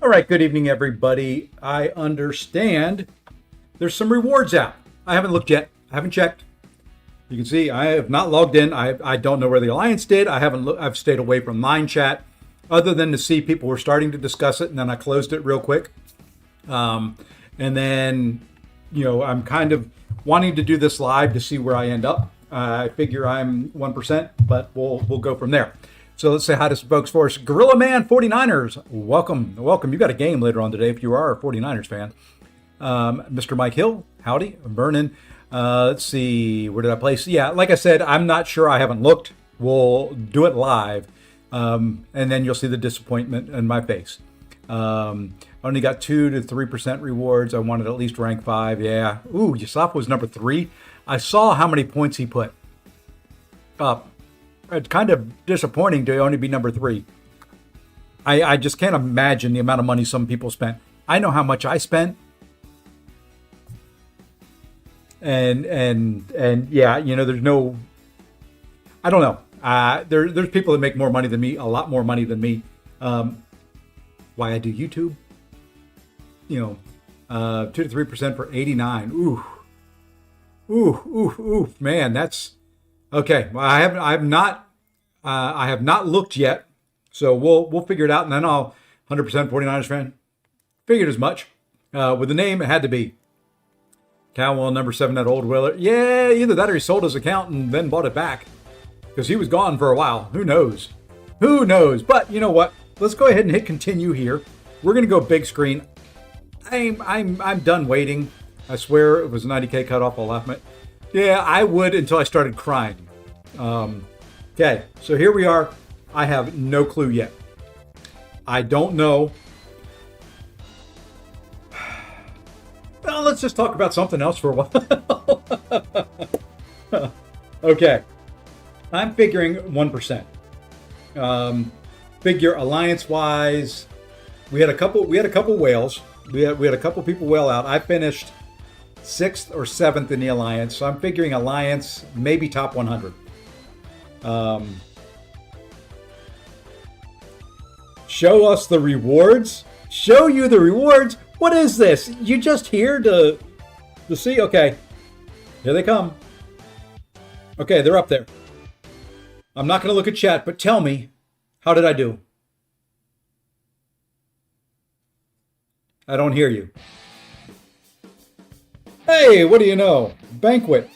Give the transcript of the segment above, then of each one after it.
All right, good evening, everybody. I understand there's some rewards out. I haven't looked yet. I haven't checked. You can see I have not logged in. I don't know where the Alliance did. I haven't. I've stayed away from Line Chat, other than to see people were starting to discuss it, and then I closed it real quick. And then, I'm kind of wanting to do this live to see where I end up. I figure I'm 1%, but we'll go from there. So let's say hi to some folks for us. Gorilla Man 49ers, welcome. You got a game later on today if you are a 49ers fan. Mr. Mike Hill, howdy. Vernon, let's see, where did I place? Yeah, like I said, I'm not sure. I haven't looked. We'll do it live, and then you'll see the disappointment in my face. I only got 2 to 3% rewards. I wanted at least rank 5. Yeah. Ooh, Yusuf was number 3. I saw how many points he put up. It's kind of disappointing to only be number 3. I just can't imagine the amount of money some people spent. I know how much I spent. And yeah, there's no, I don't know. There's people that make more money than me, a lot more money than me. Why I do YouTube, 2 to 3% for 89. Ooh, man, that's okay. Well, I have not looked yet, so we'll figure it out, and then I'll 100% 49ers fan. Figured as much. With the name, it had to be Cowell number 7 at Old Wheeler. Yeah, either that or he sold his account and then bought it back because he was gone for a while. Who knows? But you know what? Let's go ahead and hit continue here. We're gonna go big screen. I'm done waiting. I swear it was a 90K cutoff. I'll laugh at it. Yeah, I would until I started crying. Okay, so here we are. I have no clue yet. I don't know. Well, let's just talk about something else for a while. Okay, I'm figuring 1%. Figure alliance-wise, we had a couple whales. We had a couple people whale out. I finished 6th or 7th in the alliance, so I'm figuring alliance maybe top 100. Show us the rewards. Show you the rewards. What is this? You just here to see? Okay, here they come. Okay, they're up there. I'm not going to look at chat, but tell me, how did I do? I don't hear you. Hey, what do you know? Banquet.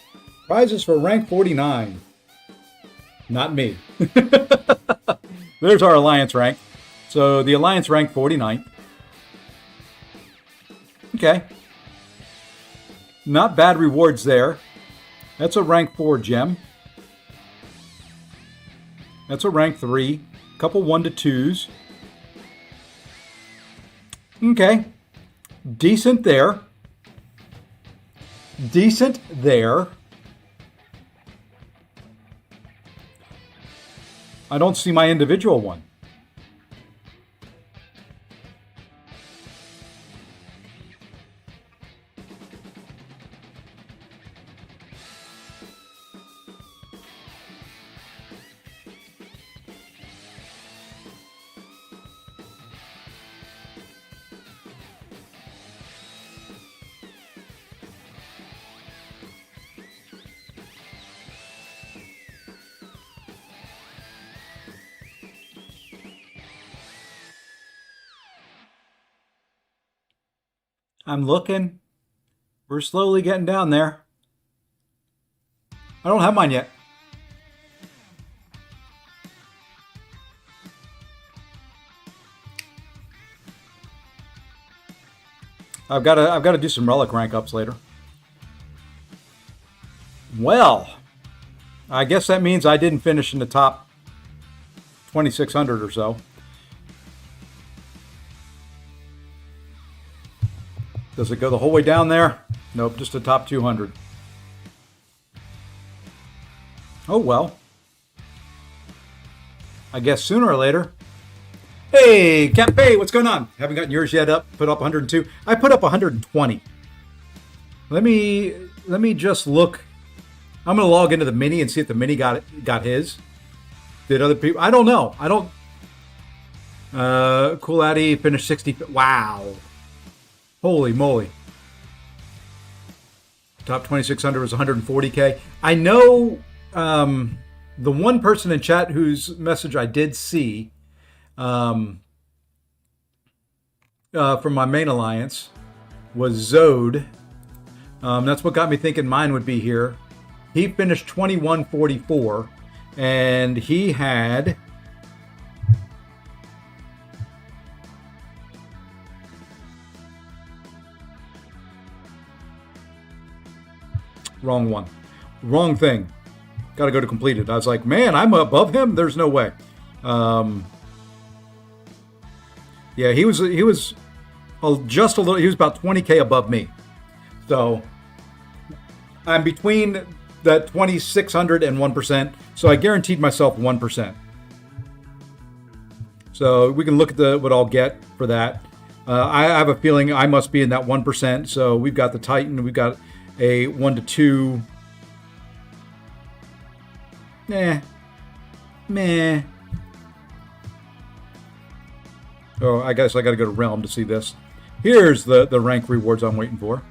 Prizes for rank 49. Not me. There's our alliance rank. So the alliance rank 49. Okay. Not bad rewards there. That's a rank 4 gem. That's a rank 3. Couple 1 to 2s. Okay. Decent there. I don't see my individual one. I'm looking. We're slowly getting down there. I don't have mine yet. I've got to do some relic rank ups later. Well, I guess that means I didn't finish in the top 2,600 or so. Does it go the whole way down there? Nope, just the top 200. Oh well. I guess sooner or later. Hey, Cafe, what's going on? Haven't gotten yours yet up. Put up 102. I put up 120. Let me just look. I'm gonna log into the mini and see if the mini got his. Did other people? I don't know. Cool Addy finished 60. Wow. Holy moly. Top 2600 was 140K. I know the one person in chat whose message I did see from my main alliance was Zode. That's what got me thinking mine would be here. He finished 2144, and he had wrong one, wrong thing. Got to go to completed. I was like, man, I'm above him. There's no way. Yeah, he was just a little. He was about 20K above me. So I'm between that 2,600 and 1%. So I guaranteed myself 1%. So we can look at what I'll get for that. I have a feeling I must be in that 1%. So we've got the Titan. We've got a 1 to 2. Meh. Oh, I guess I got to go to Realm to see this. Here's the rank rewards I'm waiting for.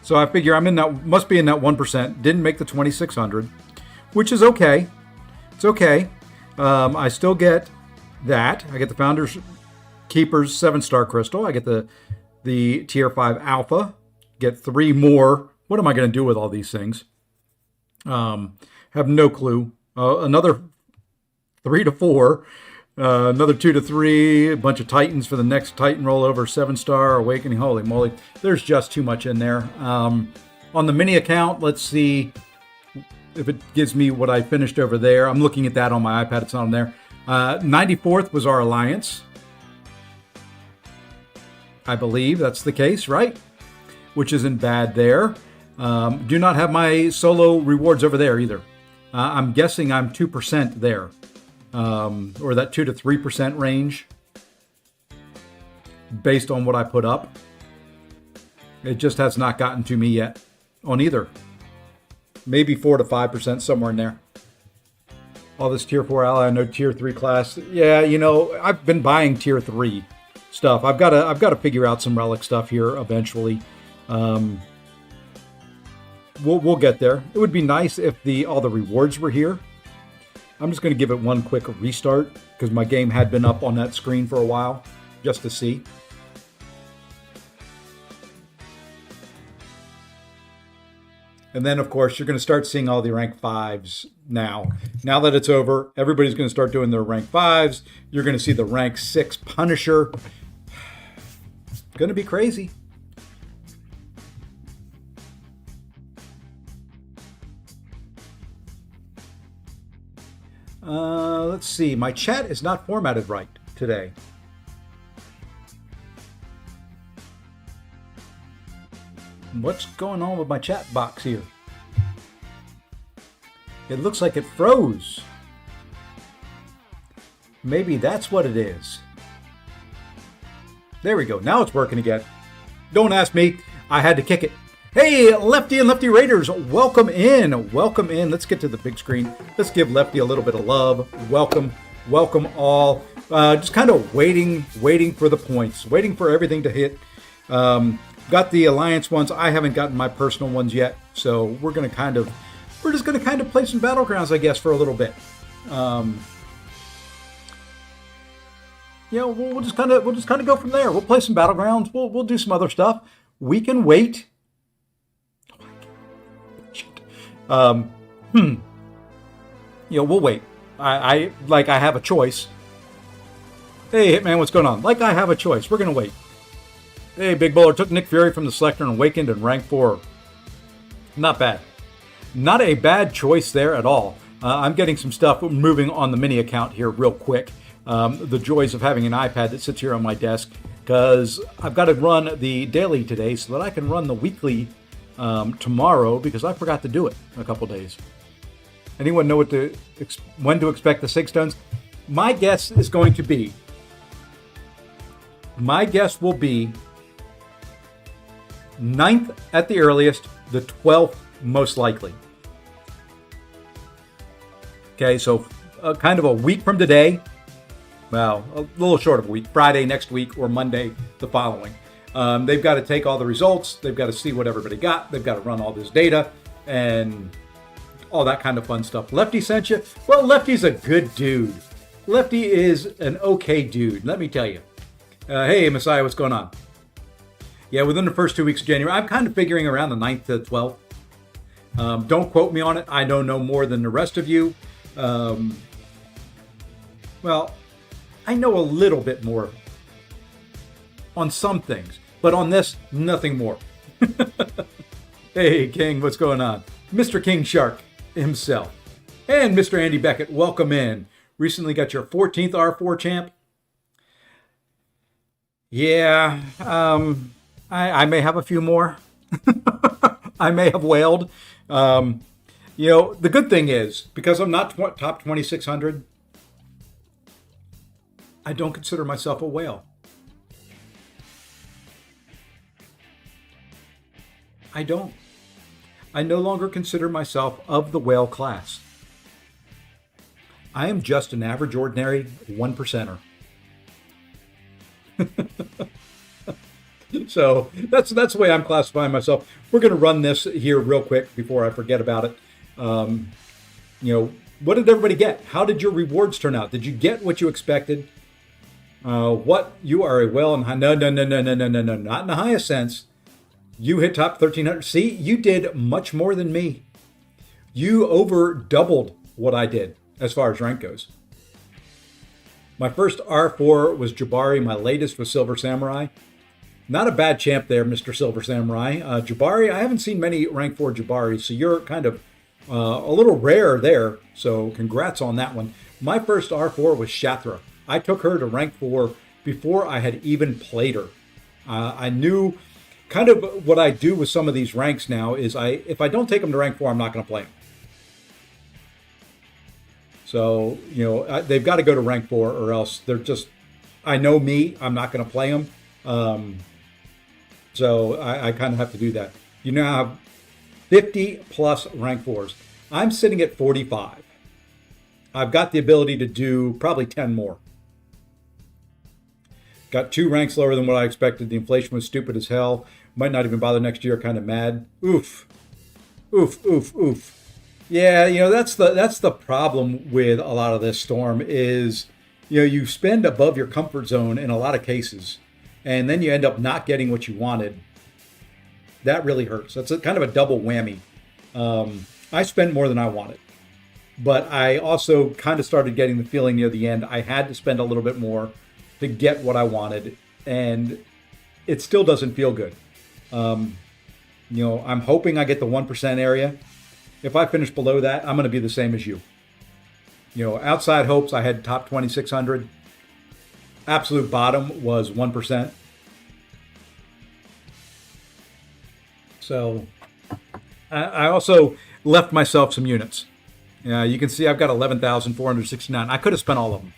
So I figure I'm in that, must be in that 1%. Didn't make the 2,600, which is okay. It's okay. I still get that. I get the Founders Keeper's 7-star crystal. I get the tier 5 alpha. Get 3 more. What am I going to do with all these things? Have no clue. Another 3 to 4. Another 2 to 3, a bunch of Titans for the next Titan rollover, 7-star, Awakening. Holy moly. There's just too much in there. On the mini account, let's see if it gives me what I finished over there. I'm looking at that on my iPad. It's not on there. 94th was our alliance. I believe that's the case, right? Which isn't bad there. Do not have my solo rewards over there either. I'm guessing I'm 2% there. Or that 2 to 3% range based on what I put up. It just has not gotten to me yet on either. Maybe 4 to 5%, somewhere in there. All this tier 4 ally, no tier 3 class. Yeah, you know, I've been buying tier 3 stuff. I've got to figure out some relic stuff here eventually. We'll get there. It would be nice if all the rewards were here. I'm just going to give it one quick restart because my game had been up on that screen for a while just to see. And then, of course, you're going to start seeing all the rank 5s now. Now that it's over, everybody's going to start doing their rank 5s. You're going to see the rank 6 Punisher. Going to be crazy. Let's see. My chat is not formatted right today. What's going on with my chat box here? It looks like it froze. Maybe that's what it is. There we go. Now it's working again. Don't ask me. I had to kick it. Hey, Lefty and Lefty Raiders, welcome in. Welcome in. Let's get to the big screen. Let's give Lefty a little bit of love. Welcome all. Just kind of waiting for the points, waiting for everything to hit. Got the alliance ones. I haven't gotten my personal ones yet, so we're just gonna kind of play some Battlegrounds, I guess, for a little bit. We'll just kind of go from there. We'll play some Battlegrounds. We'll do some other stuff. We can wait. We'll wait. I have a choice. Hey, Hitman, what's going on? Like I have a choice. We're going to wait. Hey, Big Bowler, took Nick Fury from the Selector and Awakened in rank 4. Not bad. Not a bad choice there at all. I'm getting some stuff moving on the mini account here real quick. The joys of having an iPad that sits here on my desk, because I've got to run the daily today so that I can run the weekly tomorrow, because I forgot to do it a couple days. Anyone know when to expect the Sig Stones? My guess will be 9th at the earliest, the 12th most likely. Okay, so kind of a week from today, well, a little short of a week, Friday next week or Monday the following. They've got to take all the results. They've got to see what everybody got. They've got to run all this data and all that kind of fun stuff. Lefty sent you? Well, Lefty's a good dude. Lefty is an okay dude, let me tell you. Hey, Messiah, what's going on? Yeah, within the first 2 weeks of January, I'm kind of figuring around the 9th to 12th. Don't quote me on it. I don't know more than the rest of you. Well, I know a little bit more on some things, but on this, nothing more. Hey, King, what's going on? Mr. King Shark himself. And Mr. Andy Beckett, welcome in. Recently got your 14th R4 champ. Yeah, I may have a few more. I may have whaled. The good thing is, because I'm not top 2,600, I don't consider myself a whale. I don't. I no longer consider myself of the whale class. I am just an average, ordinary 1%er. So that's the way I'm classifying myself. We're going to run this here real quick before I forget about it. What did everybody get? How did your rewards turn out? Did you get what you expected? What you are a well and no, not in the highest sense. You hit top 1,300. See, you did much more than me. You over doubled what I did as far as rank goes. My first R4 was Jabari. My latest was Silver Samurai. Not a bad champ there, Mr. Silver Samurai. Jabari, I haven't seen many rank 4 Jabari, so you're kind of a little rare there. So congrats on that one. My first R4 was Shatra. I took her to rank 4 before I had even played her. I knew kind of what I do with some of these ranks now is if I don't take them to rank 4, I'm not going to play them. So, they've got to go to rank 4 or else they're just, I know me, I'm not going to play them. So I kind of have to do that. You now have 50 plus rank 4s. I'm sitting at 45. I've got the ability to do probably 10 more. Got 2 ranks lower than what I expected. The inflation was stupid as hell. Might not even bother next year. Kind of mad. Oof. Yeah, that's the problem with a lot of this, Storm, is you spend above your comfort zone in a lot of cases, and then you end up not getting what you wanted. That really hurts. That's kind of a double whammy. I spent more than I wanted, but I also kind of started getting the feeling near the end I had to spend a little bit more to get what I wanted, and it still doesn't feel good. I'm hoping I get the 1% area. If I finish below that, I'm going to be the same as you. Outside hopes, I had top 2,600. Absolute bottom was 1%. So I also left myself some units. You can see I've got 11,469. I could have spent all of them.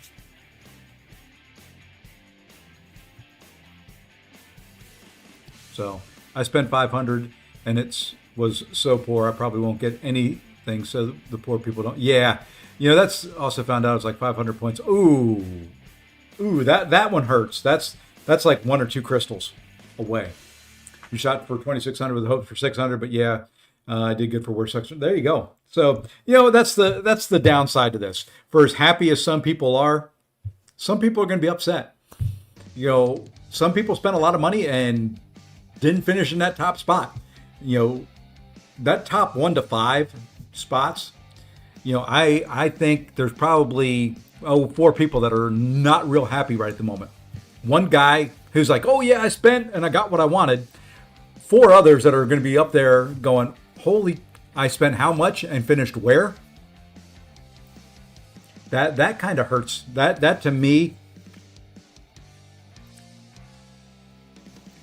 So I spent 500 and it was so poor I probably won't get anything, so the poor people don't. Yeah, that's also found out it's like 500 points. Ooh, that one hurts. That's like 1 or 2 crystals away. You shot for 2,600 with a hope for 600, but yeah, I did good for worse section. There you go. So that's the downside to this. For as happy as some people are, some people are going to be upset. Some people spent a lot of money and didn't finish in that top spot. That top 1 to 5 spots, I think there's probably 4 people that are not real happy right at the moment. One guy who's like, oh yeah, I spent and I got what I wanted. 4 others that are going to be up there going, holy, I spent how much and finished where? That kind of hurts. That to me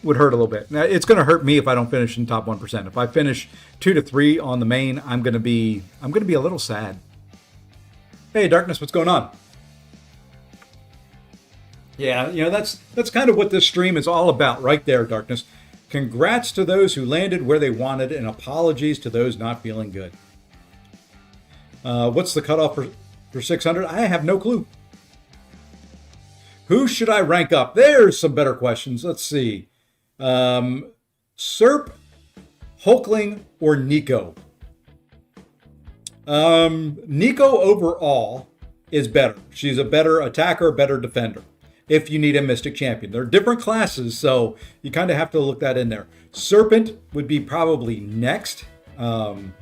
would hurt a little bit. Now, it's going to hurt me if I don't finish in top 1%. If I finish 2 to 3 on the main, I'm going to be a little sad. Hey, Darkness, what's going on? Yeah, that's kind of what this stream is all about right there, Darkness. Congrats to those who landed where they wanted, and apologies to those not feeling good. What's the cutoff for 600? I have no clue. Who should I rank up? There's some better questions. Let's see. Serp, Hulkling, or Nico? Nico overall is better. She's a better attacker, better defender. If you need a Mystic Champion. They're different classes, so you kind of have to look that in there. Serpent would be probably next. And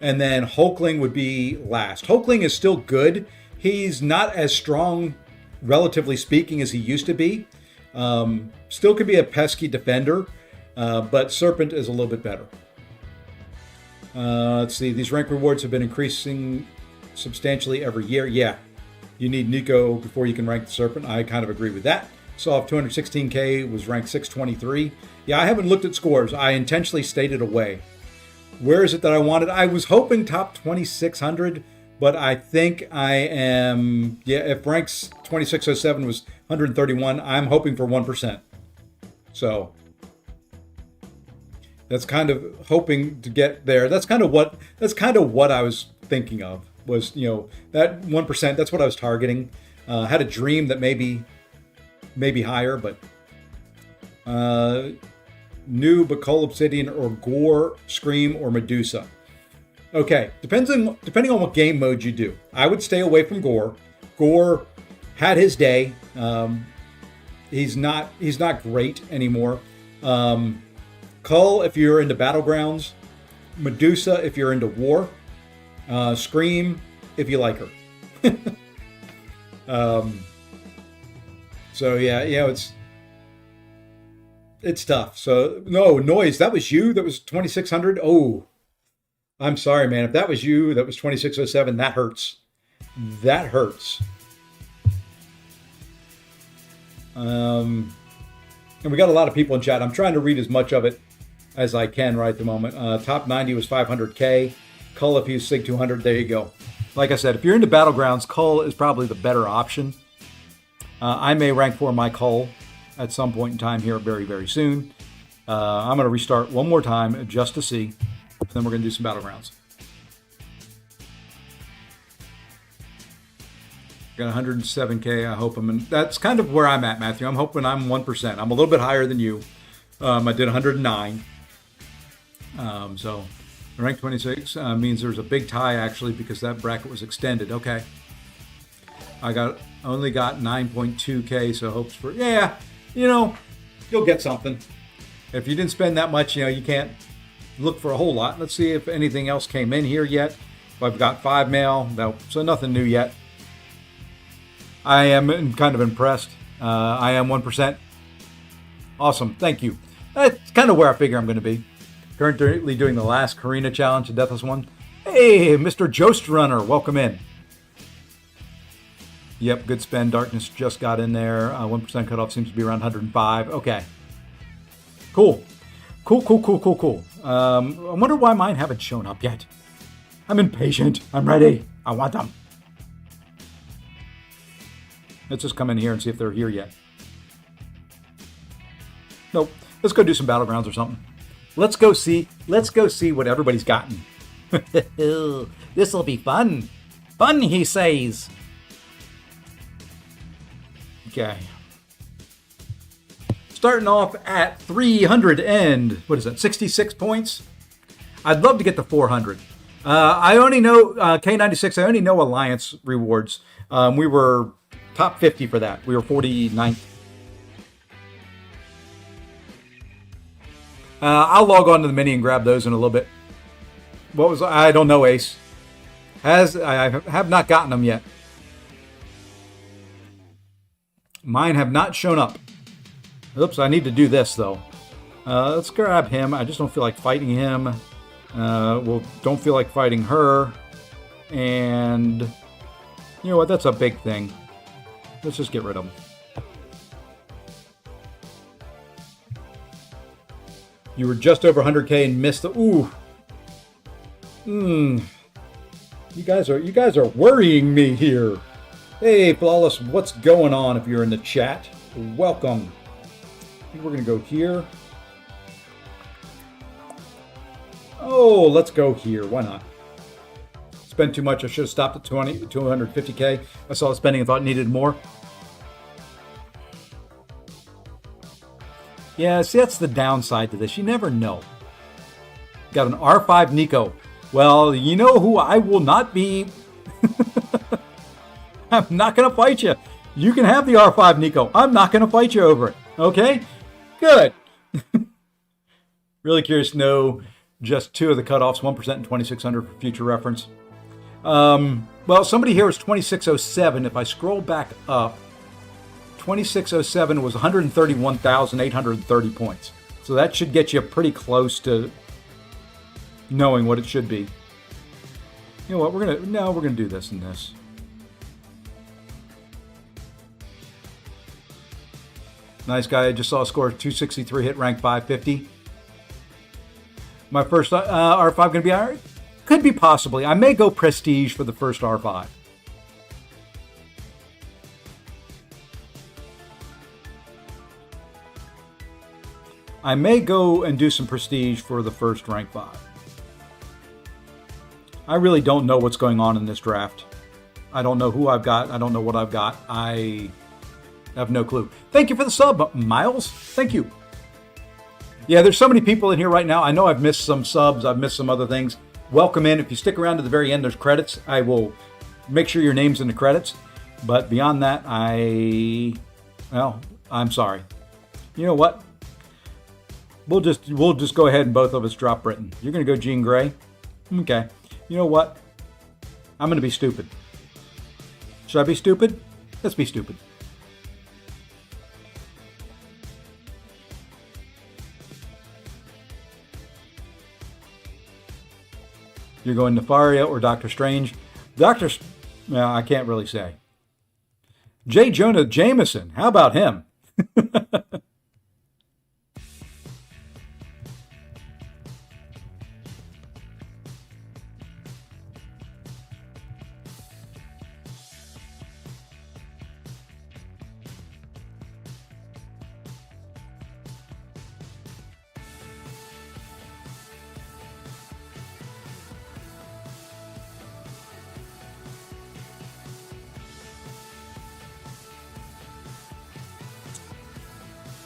then Hulkling would be last. Hulkling is still good. He's not as strong, relatively speaking, as he used to be. Still could be a pesky defender, but Serpent is a little bit better. Let's see. These rank rewards have been increasing substantially every year. Yeah. You need Nico before you can rank the Serpent. I kind of agree with that. Soft 216K was ranked 623. Yeah, I haven't looked at scores. I intentionally stayed it away. Where is it that I wanted? I was hoping top 2600, but I think I am, yeah, if ranks 2607 was 131, I'm hoping for 1%. So that's kind of hoping to get there. That's kind of what I was thinking of. Was, that 1%, that's what I was targeting. Had a dream that maybe higher, but New, Bacol Obsidian, or Gore, Scream, or Medusa. Okay, depending on what game mode you do. I would stay away from Gore. Gore had his day. He's not great anymore. Cull if you're into Battlegrounds. Medusa if you're into War. Scream if you like her. So yeah, it's tough. So no, Noise, that was you. That was 2600. Oh, I'm sorry, man. If that was you, that was 2607. That hurts. That hurts. And we got a lot of people in chat. I'm trying to read as much of it as I can right at the moment. Top 90 was 500K. Cull if you Sig 200, there you go. Like I said, if you're into Battlegrounds, Cull is probably the better option. I may rank for my Cull at some point in time here very, very soon. I'm going to restart one more time just to see. Then we're going to do some Battlegrounds. Got 107K. I hope I'm in. That's kind of where I'm at, Matthew. I'm hoping I'm 1%. I'm a little bit higher than you. I did 109. So rank 26 means there's a big tie actually because that bracket was extended. Okay. I only got 9.2K, so hopes for you'll get something. If you didn't spend that much, you can't look for a whole lot. Let's see if anything else came in here yet. I've got 5 mail, so nothing new yet. I am kind of impressed. I am 1%. Awesome, thank you. That's kind of where I figure I'm going to be. Currently doing the last Karina challenge, the Deathless one. Hey, Mr. Jost Runner, welcome in. Yep, good spend. Darkness just got in there. 1% cutoff seems to be around 105. Okay. Cool. Cool. I wonder why mine haven't shown up yet. I'm impatient. I'm ready. I want them. Let's just come in here and see if they're here yet. Nope. Let's go do some Battlegrounds or something. Let's go see what everybody's gotten. This'll be fun. Fun, he says. Okay. Starting off at 300 and, 66 points? I'd love to get to 400. I only know, K96, I only know Alliance rewards. We were top 50 for that. We were 49th. I'll log on to the mini and grab those in a little bit. I don't know, Ace. I have not gotten them yet. Mine have not shown up. Oops, I need to do this though. Let's grab him. I just don't feel like fighting him. Don't feel like fighting her. And you know what? That's a big thing. Let's just get rid of him. You were just over 100K and missed the. Ooh. You guys are worrying me here. Hey, Flawless, what's going on? If you're in the chat, welcome. I think we're gonna go here. Oh, let's go here. Why not? Spend too much. I should have stopped at 250K. I saw the spending and thought it needed more. Yeah, see, that's the downside to this. You never know. Got an R5 Nico. Well, you know who I will not be. I'm not going to fight you. You can have the R5 Nico. I'm not going to fight you over it. Okay? Good. Really curious to know just two of the cutoffs, 1% and 2600 for future reference. Well, somebody here is 2607. If I scroll back up, 2607 was 131,830 points. So that should get you pretty close to knowing what it should be. You know what? We're gonna do this and this. Nice guy. I just saw a score of 263, hit rank 550. My first R5 going to be alright? Could be possibly. I may go prestige for the first R5. I may go and do some prestige for the first rank 5. I really don't know what's going on in this draft. I don't know who I've got. I don't know what I've got. I have no clue. Thank you for the sub, Miles. Thank you. Yeah, there's so many people in here right now. I know I've missed some subs. I've missed some other things. Welcome in. If you stick around to the very end, there's credits. I will make sure your name's in the credits. But beyond that, I'm sorry. You know what? We'll just go ahead and both of us drop Britain. You're going to go Jean Grey? Okay. You know what? I'm going to be stupid. Should I be stupid? Let's be stupid. You're going Nefaria or Doctor Strange? Well, I can't really say. J. Jonah Jameson. How about him?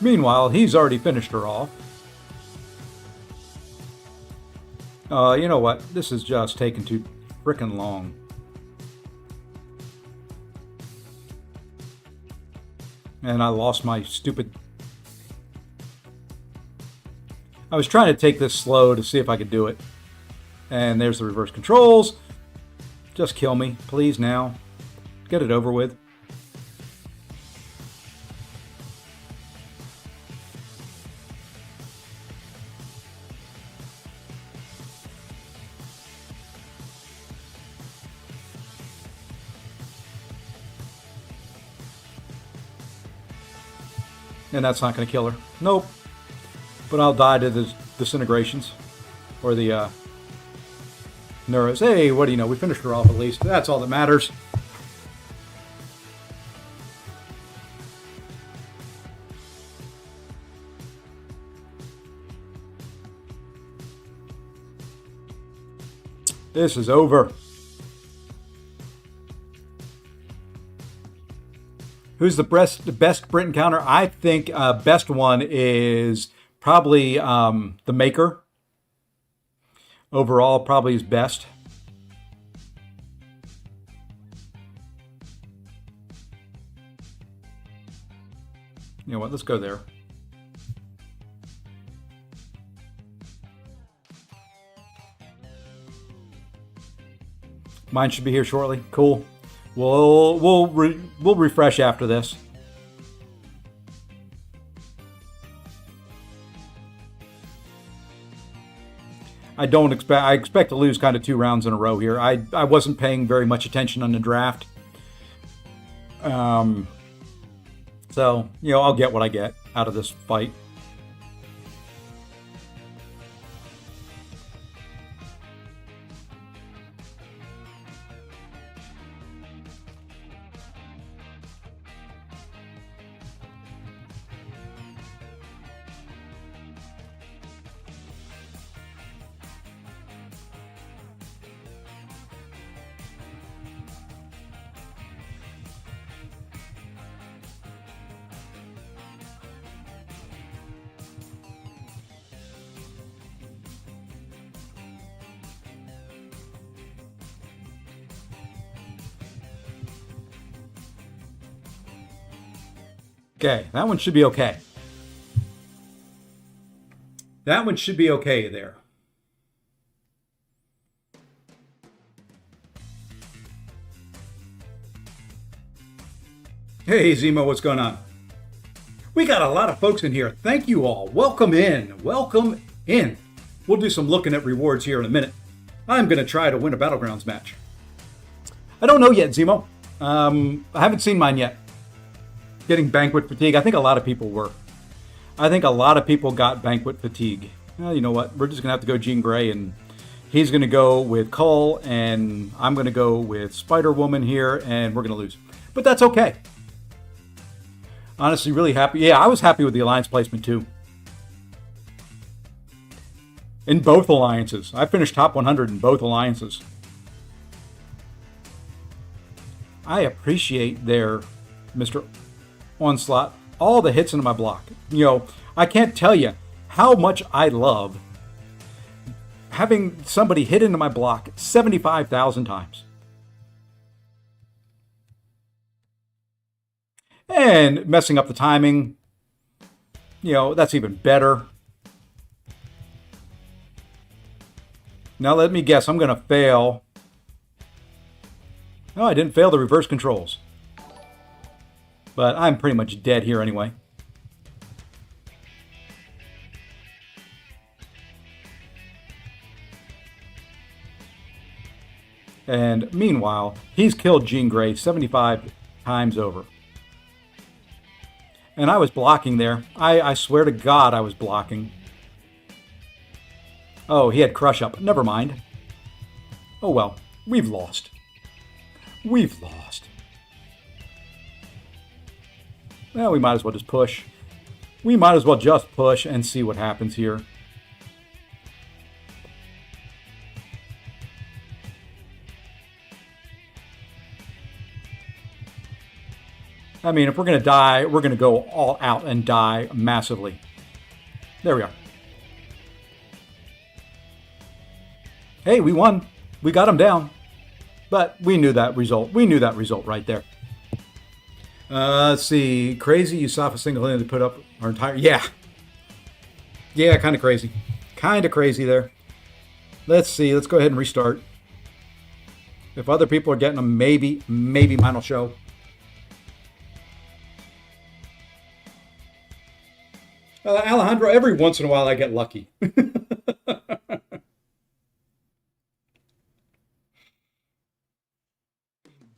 Meanwhile, he's already finished her off. You know what? This is just taking too frickin' long. And I lost my stupid... I was trying to take this slow to see if I could do it. And there's the reverse controls. Just kill me, please, now. Get it over with. And that's not going to kill her. Nope. But I'll die to the disintegrations. Or the neuros. Hey, what do you know? We finished her off at least. That's all that matters. This is over. Who's the best Brit encounter? I think best one is probably the Maker. Overall, probably is best. You know what? Let's go there. Mine should be here shortly. Cool. We'll refresh after this. I expect to lose kind of 2 rounds in a row here. I wasn't paying very much attention on the draft. So, you know, I'll get what I get out of this fight. Okay, that one should be okay. That one should be okay there. Hey, Zemo, what's going on? We got a lot of folks in here. Thank you all. Welcome in. Welcome in. We'll do some looking at rewards here in a minute. I'm going to try to win a Battlegrounds match. I don't know yet, Zemo. I haven't seen mine yet. Getting Banquet fatigue. I think a lot of people were. I think a lot of people got Banquet fatigue. Well, you know what? We're just going to have to go Jean Grey, and he's going to go with Cull, and I'm going to go with Spider-Woman here, and we're going to lose. But that's okay. Honestly, really happy. Yeah, I was happy with the alliance placement too. In both alliances. I finished top 100 in both alliances. I appreciate their Mr. Onslaught, all the hits into my block. You know, I can't tell you how much I love having somebody hit into my block 75,000 times. And messing up the timing, you know, that's even better. Now let me guess, I'm going to fail. No, I didn't fail the reverse controls. But I'm pretty much dead here anyway. And meanwhile, he's killed Jean Grey 75 times over. And I was blocking there. I swear to God I was blocking. Oh, he had Crush Up. Never mind. Oh well, we've lost. We've lost. Well, we might as well just push. We might as well just push and see what happens here. I mean, if we're going to die, we're going to go all out and die massively. There we are. Hey, we won. We got him down. But we knew that result. We knew that result right there. Let's see. Crazy Yusafa single-handedly put up our entire... Yeah. Yeah, kind of crazy. Kind of crazy there. Let's see. Let's go ahead and restart. If other people are getting them, maybe mine will show. Alejandro, every once in a while I get lucky.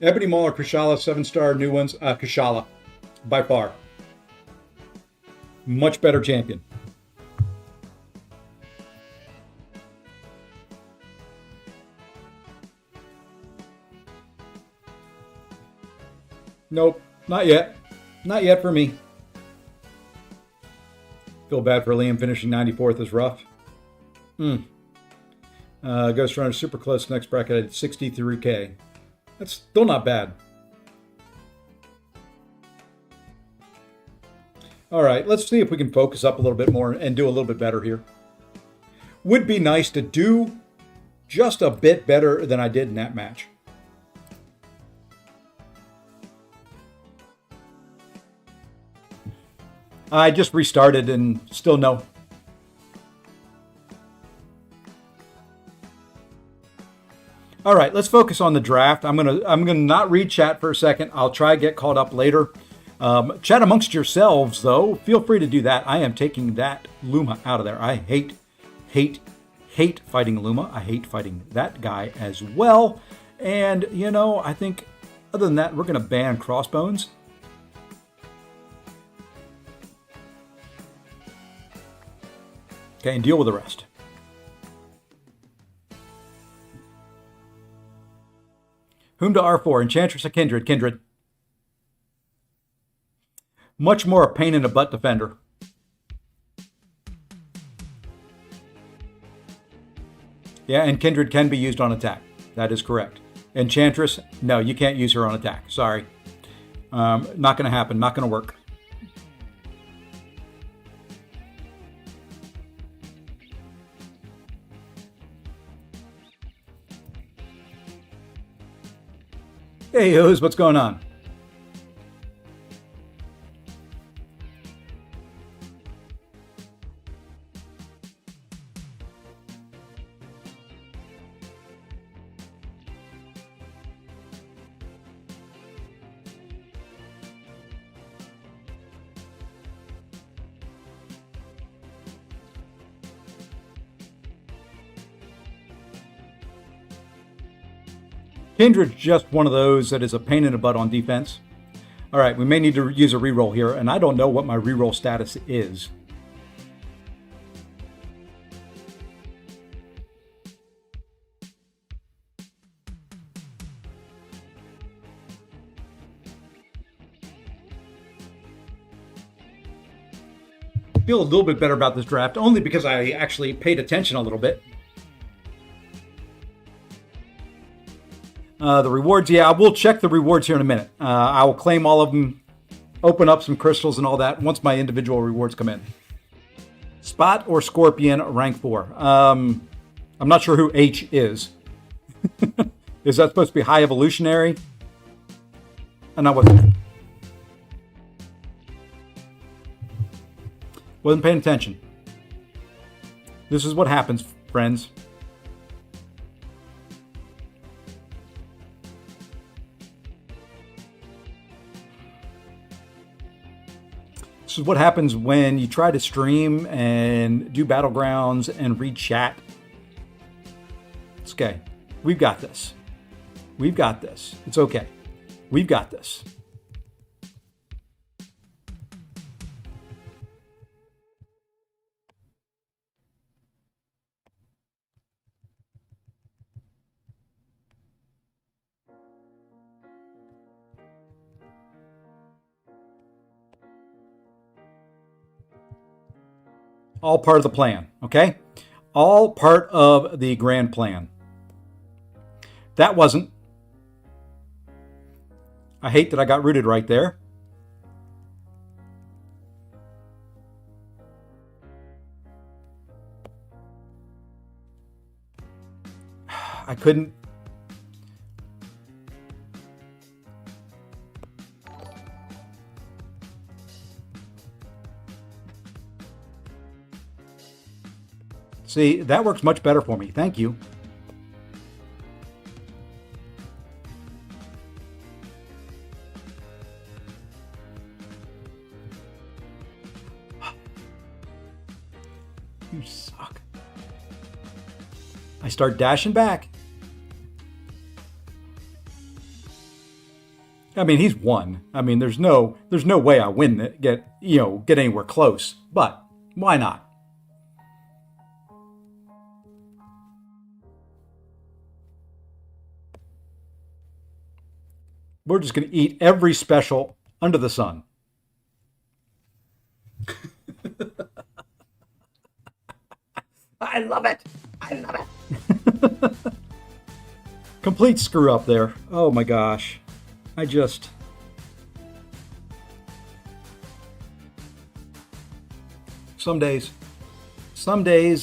Ebony Maul or Kushala, 7-star new ones. Kushala, by far. Much better champion. Nope, not yet. Not yet for me. Feel bad for Liam finishing 94th is rough. Ghost Runner super close next bracket at 63K. That's still not bad. All right, let's see if we can focus up a little bit more and do a little bit better here. Would be nice to do just a bit better than I did in that match. I just restarted and still no. All right, let's focus on the draft. I'm gonna not read chat for a second. I'll try to get caught up later. Chat amongst yourselves, though. Feel free to do that. I am taking that Luma out of there. I hate fighting Luma. I hate fighting that guy as well. And, you know, I think other than that, we're going to ban Crossbones. Okay, and deal with the rest. Whom to R4? Enchantress or Kindred? Kindred. Much more a pain in the butt defender. Yeah, and Kindred can be used on attack. That is correct. Enchantress, no, you can't use her on attack. Sorry. Not going to happen. Not going to work. Hey, Oz, what's going on? Kindred's just one of those that is a pain in the butt on defense. All right, we may need to use a reroll here, and I don't know what my reroll status is. I feel a little bit better about this draft, only because I actually paid attention a little bit. The rewards, yeah, I will check the rewards here in a minute. I will claim all of them, open up some crystals and all that once my individual rewards come in. Spot or Scorpion, rank 4. I'm not sure who H is. Is that supposed to be high evolutionary? And I wasn't paying attention. This is what happens, friends. This is what happens when you try to stream and do Battlegrounds and read chat. It's okay. We've got this. We've got this. It's okay. We've got this. All part of the plan, okay? All part of the grand plan. That wasn't. I hate that I got rooted right there. I couldn't. See, that works much better for me. Thank you. You suck. I start dashing back. I mean, he's won. I mean, there's no way I win it, get anywhere close. But why not? We're just going to eat every special under the sun. I love it. I love it. Complete screw up there. Oh my gosh. Some days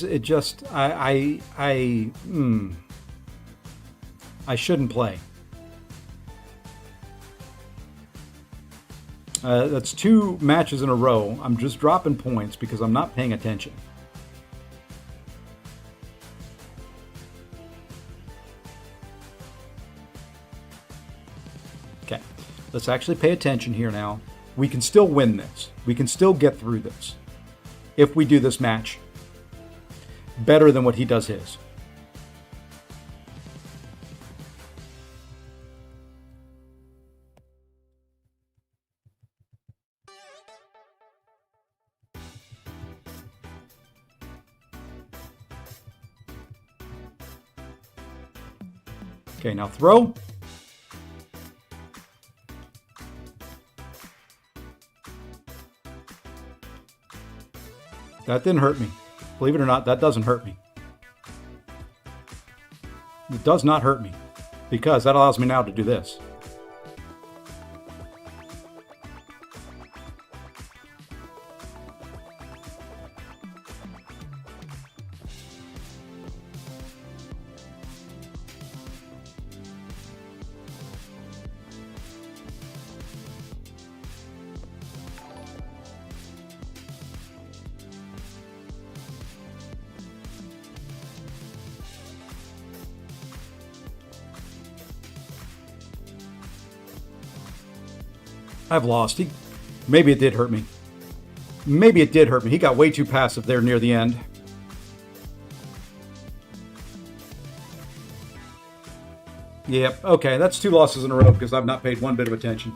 it just, I shouldn't play. That's 2 matches in a row. I'm just dropping points because I'm not paying attention. Okay, let's actually pay attention here now. We can still win this. We can still get through this if we do this match better than what he does his. Okay, now throw. That didn't hurt me. Believe it or not, that doesn't hurt me. It does not hurt me because that allows me now to do this. I've lost. Maybe it did hurt me. Maybe it did hurt me. He got way too passive there near the end. Yep. Okay, that's 2 losses in a row because I've not paid one bit of attention.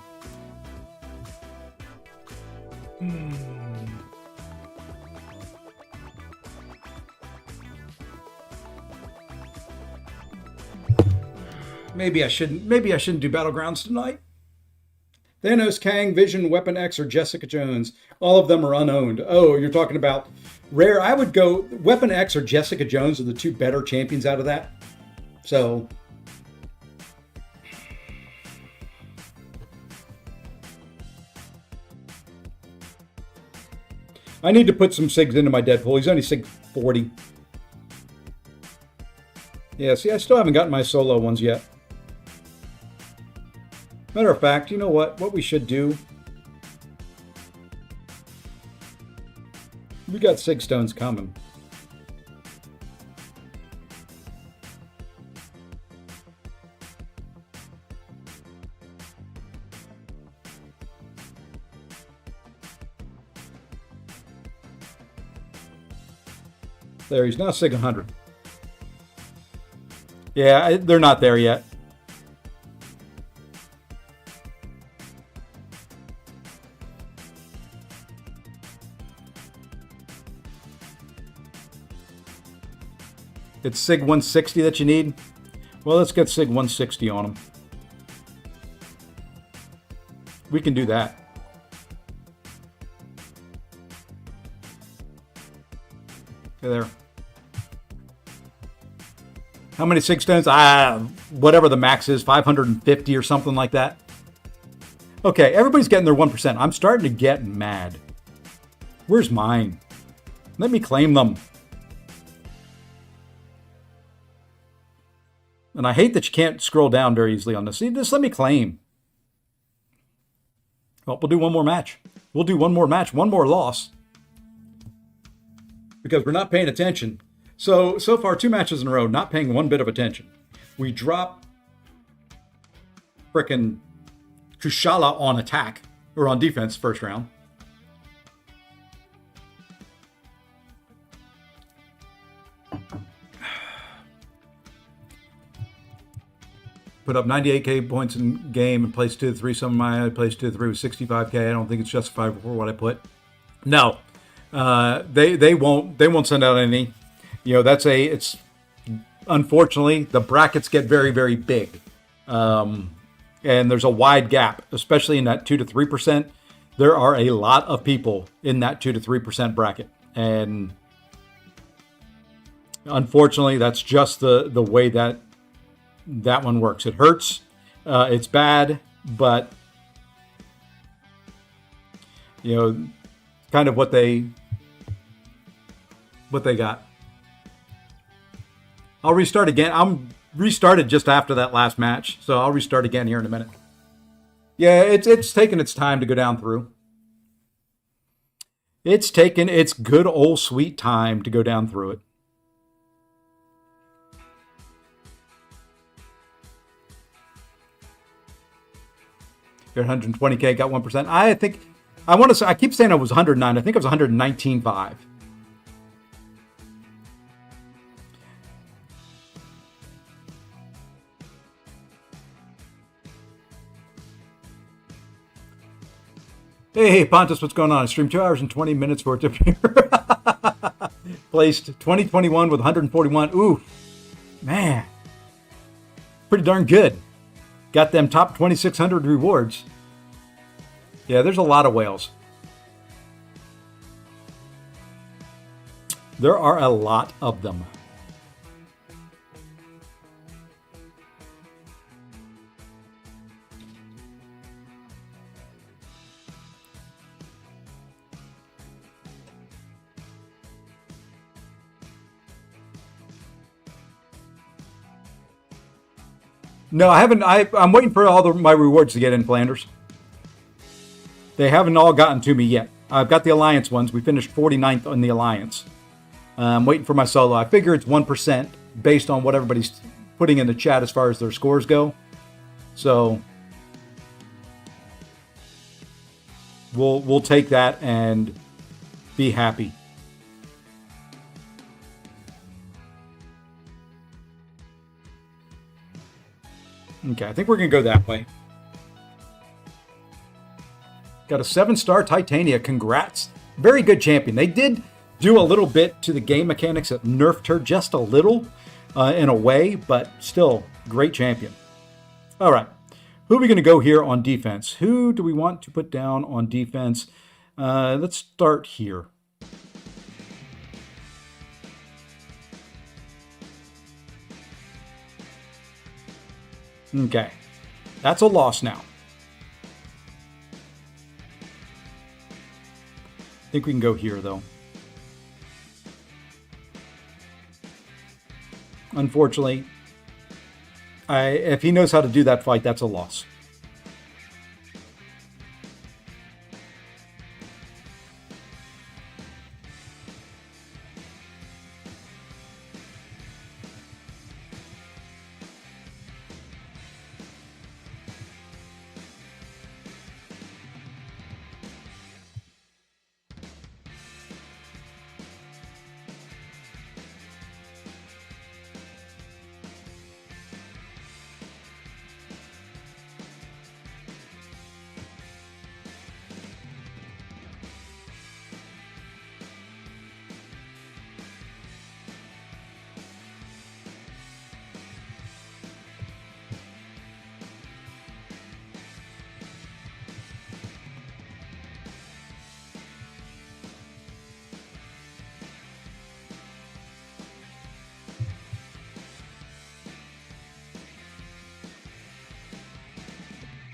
Maybe I shouldn't. Maybe I shouldn't do Battlegrounds tonight. Thanos, Kang, Vision, Weapon X, or Jessica Jones. All of them are unowned. Oh, you're talking about rare. I would go Weapon X or Jessica Jones are the 2 better champions out of that. So I need to put some SIGs into my Deadpool. He's only SIG 40. Yeah, see, I still haven't gotten my solo ones yet. Matter of fact, you know what? What we should do? We got 6 stones coming. There, he's now SIG 100. Yeah, they're not there yet. It's SIG 160 that you need? Well, let's get SIG 160 on them. We can do that. Okay, there. How many SIG stones? Whatever the max is, 550 or something like that. Okay, everybody's getting their 1%. I'm starting to get mad. Where's mine? Let me claim them. And I hate that you can't scroll down very easily on this. See, just let me claim. Well, we'll do one more match. We'll do one more match, one more loss. Because we're not paying attention. So far, 2 matches in a row, not paying one bit of attention. We drop frickin' Kushala on attack, or on defense, first round. Put up 98k points in game and placed 2 to 3. Some of my placed 2 to 3 with 65k. I don't think it's justified for what I put. No, they won't send out any. You know, it's unfortunately the brackets get very, very big, and there's a wide gap, especially in that 2 to 3%. There are a lot of people in that 2 to 3% bracket, and unfortunately, that's just the way that one works. It hurts. It's bad, but you know, kind of what they got. I'll restart again. I'm restarted just after that last match, so I'll restart again here in a minute. Yeah, it's taken its time to go down through. It's taken its good old sweet time to go down through it. You're 120k, got 1%. I think I want to say, I keep saying it was 109. I think it was 119.5. Hey, Pontus, what's going on? I streamed 2 hours and 20 minutes for it to appear. Placed 2021 with 141. Ooh, man. Pretty darn good. Got them top 2,600 rewards. Yeah, there's a lot of whales. There are a lot of them. No, I haven't. I'm waiting for all my rewards to get in, Flanders. They haven't all gotten to me yet. I've got the Alliance ones. We finished 49th on the Alliance. I'm waiting for my solo. I figure it's 1% based on what everybody's putting in the chat as far as their scores go. So we'll take that and be happy. Okay, I think we're going to go that way. Got a 7-star Titania. Congrats. Very good champion. They did do a little bit to the game mechanics that nerfed her just a little in a way, but still great champion. All right. Who are we going to go here on defense? Who do we want to put down on defense? Let's start here. Okay. That's a loss now. I think we can go here, though. Unfortunately, if he knows how to do that fight, that's a loss.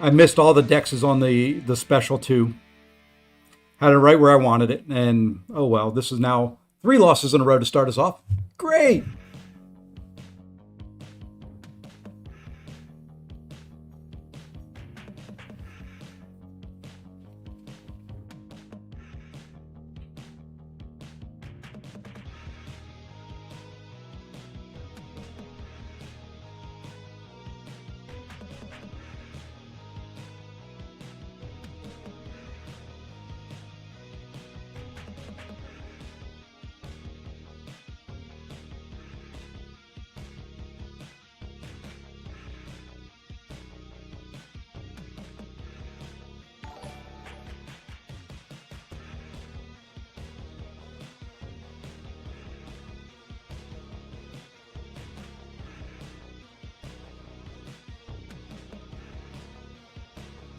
I missed all the dexes on the special too. Had it right where I wanted it, and oh well. This is now 3 losses in a row to start us off. Great.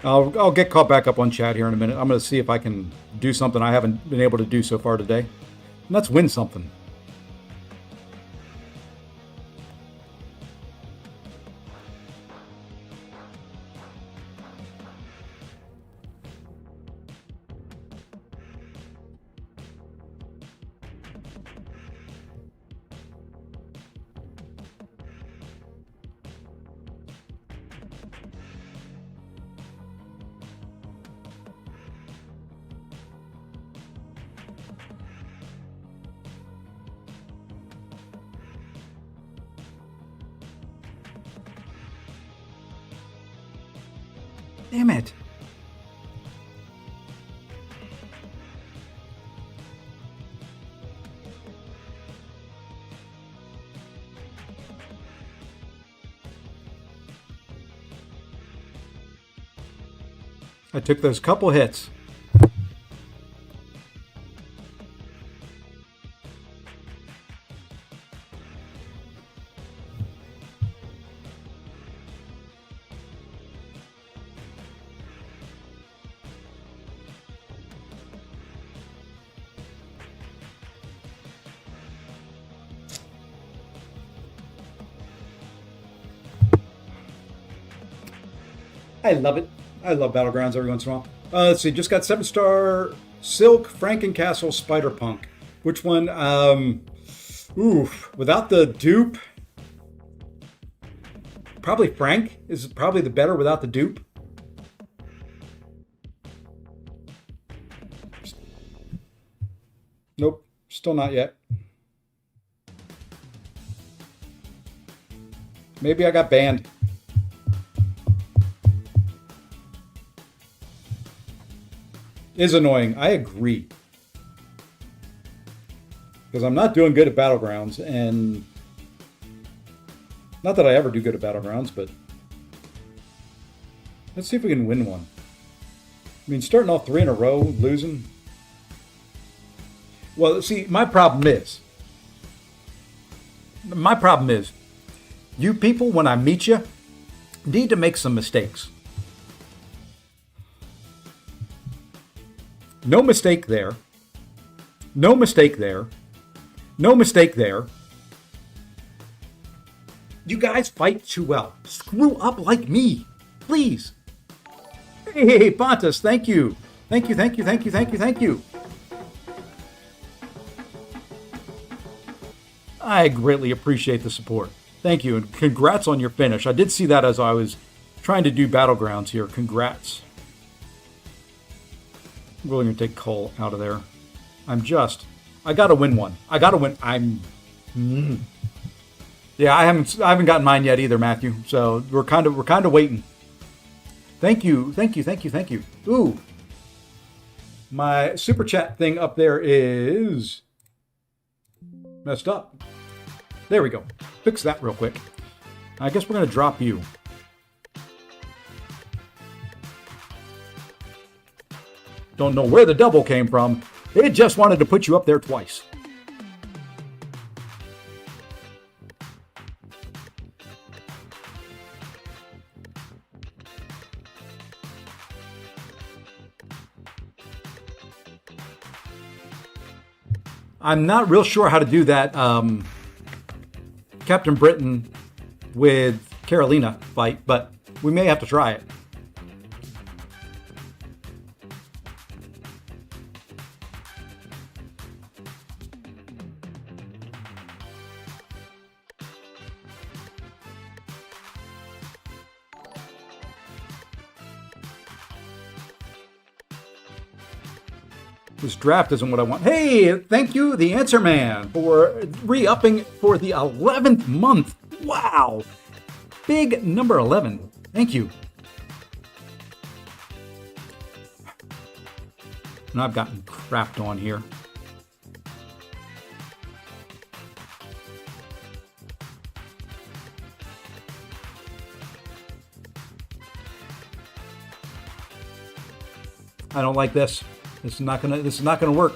I'll get caught back up on chat here in a minute. I'm going to see if I can do something I haven't been able to do so far today. And let's win something. Damn it. I took those couple hits. I love it. I love Battlegrounds every once in a while. Let's see. Just got 7-star Silk Frankencastle Spider Punk. Which one? Without the dupe. Probably Frank is probably the better without the dupe. Nope. Still not yet. Maybe I got banned. Is annoying. I agree. Because I'm not doing good at Battlegrounds, and not that I ever do good at Battlegrounds, but Let's see if we can win one. I mean, starting off 3 in a row, losing. Well, see, my problem is, you people, when I meet you, need to make some mistakes. No mistake there. No mistake there. No mistake there. You guys fight too well. Screw up like me, please. Hey, Pontus, thank you. Thank you, thank you, thank you, thank you, thank you. I greatly appreciate the support. Thank you, and congrats on your finish. I did see that as I was trying to do Battlegrounds here. Congrats. I'm really going to take Cole out of there. I got to win one. I got to win. Yeah, I haven't gotten mine yet either, Matthew. So we're kind of waiting. Thank you, thank you, thank you, thank you. Ooh, my super chat thing up there is messed up. There we go. Fix that real quick. I guess we're gonna drop you. Don't know where the double came from. It just wanted to put you up there twice. I'm not real sure how to do that Captain Britain with Carolina fight, but we may have to try it. This draft isn't what I want. Hey, thank you, the Answer Man, for re-upping for the 11th month. Wow. Big number 11. Thank you. And I've gotten crapped on here. I don't like this. This is not gonna work.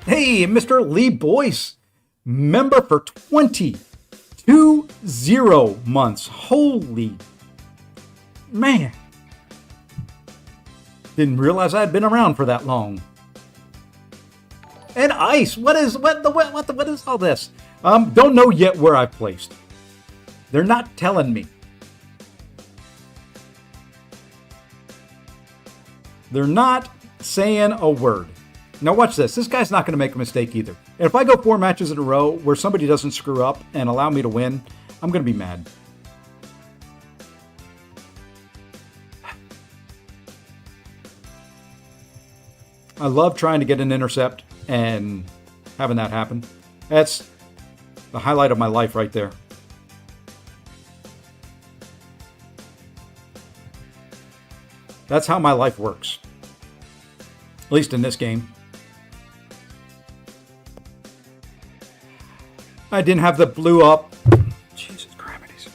Hey, Mr. Lee Boyce, member for 20 months. Holy man! Didn't realize I had been around for that long. And ice. What is all this? Don't know yet where I placed. They're not telling me. They're not saying a word. Now watch this. This guy's not going to make a mistake either. And if I go 4 matches in a row where somebody doesn't screw up and allow me to win, I'm going to be mad. I love trying to get an intercept and having that happen. That's the highlight of my life right there. That's how my life works. At least in this game. I didn't have the blue up. Jesus Christ.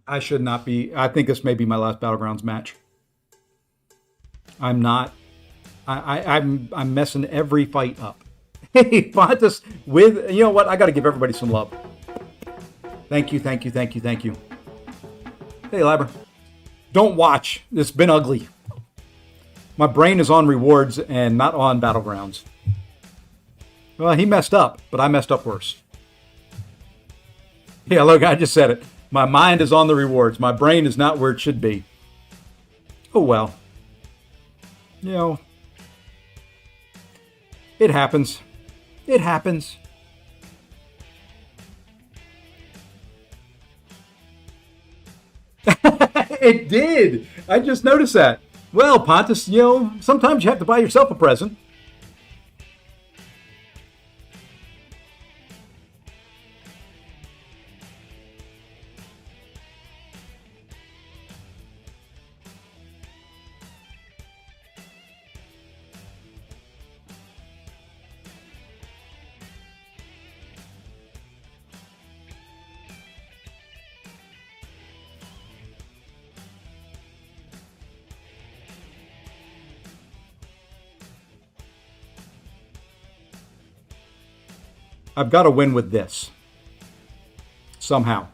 I should not be. I think this may be my last Battlegrounds match. I'm not. I'm messing every fight up. Hey, Pontus, with, you know what? I got to give everybody some love. Thank you, thank you, thank you, thank you. Hey, Labber. Don't watch. It's been ugly. My brain is on rewards and not on Battlegrounds. Well, he messed up, but I messed up worse. Yeah, look, I just said it. My mind is on the rewards. My brain is not where it should be. Oh, well. You know, it happens. It happens. It did. I just noticed that. Well, Pontus, you know, sometimes you have to buy yourself a present. I've got to win with this. Somehow.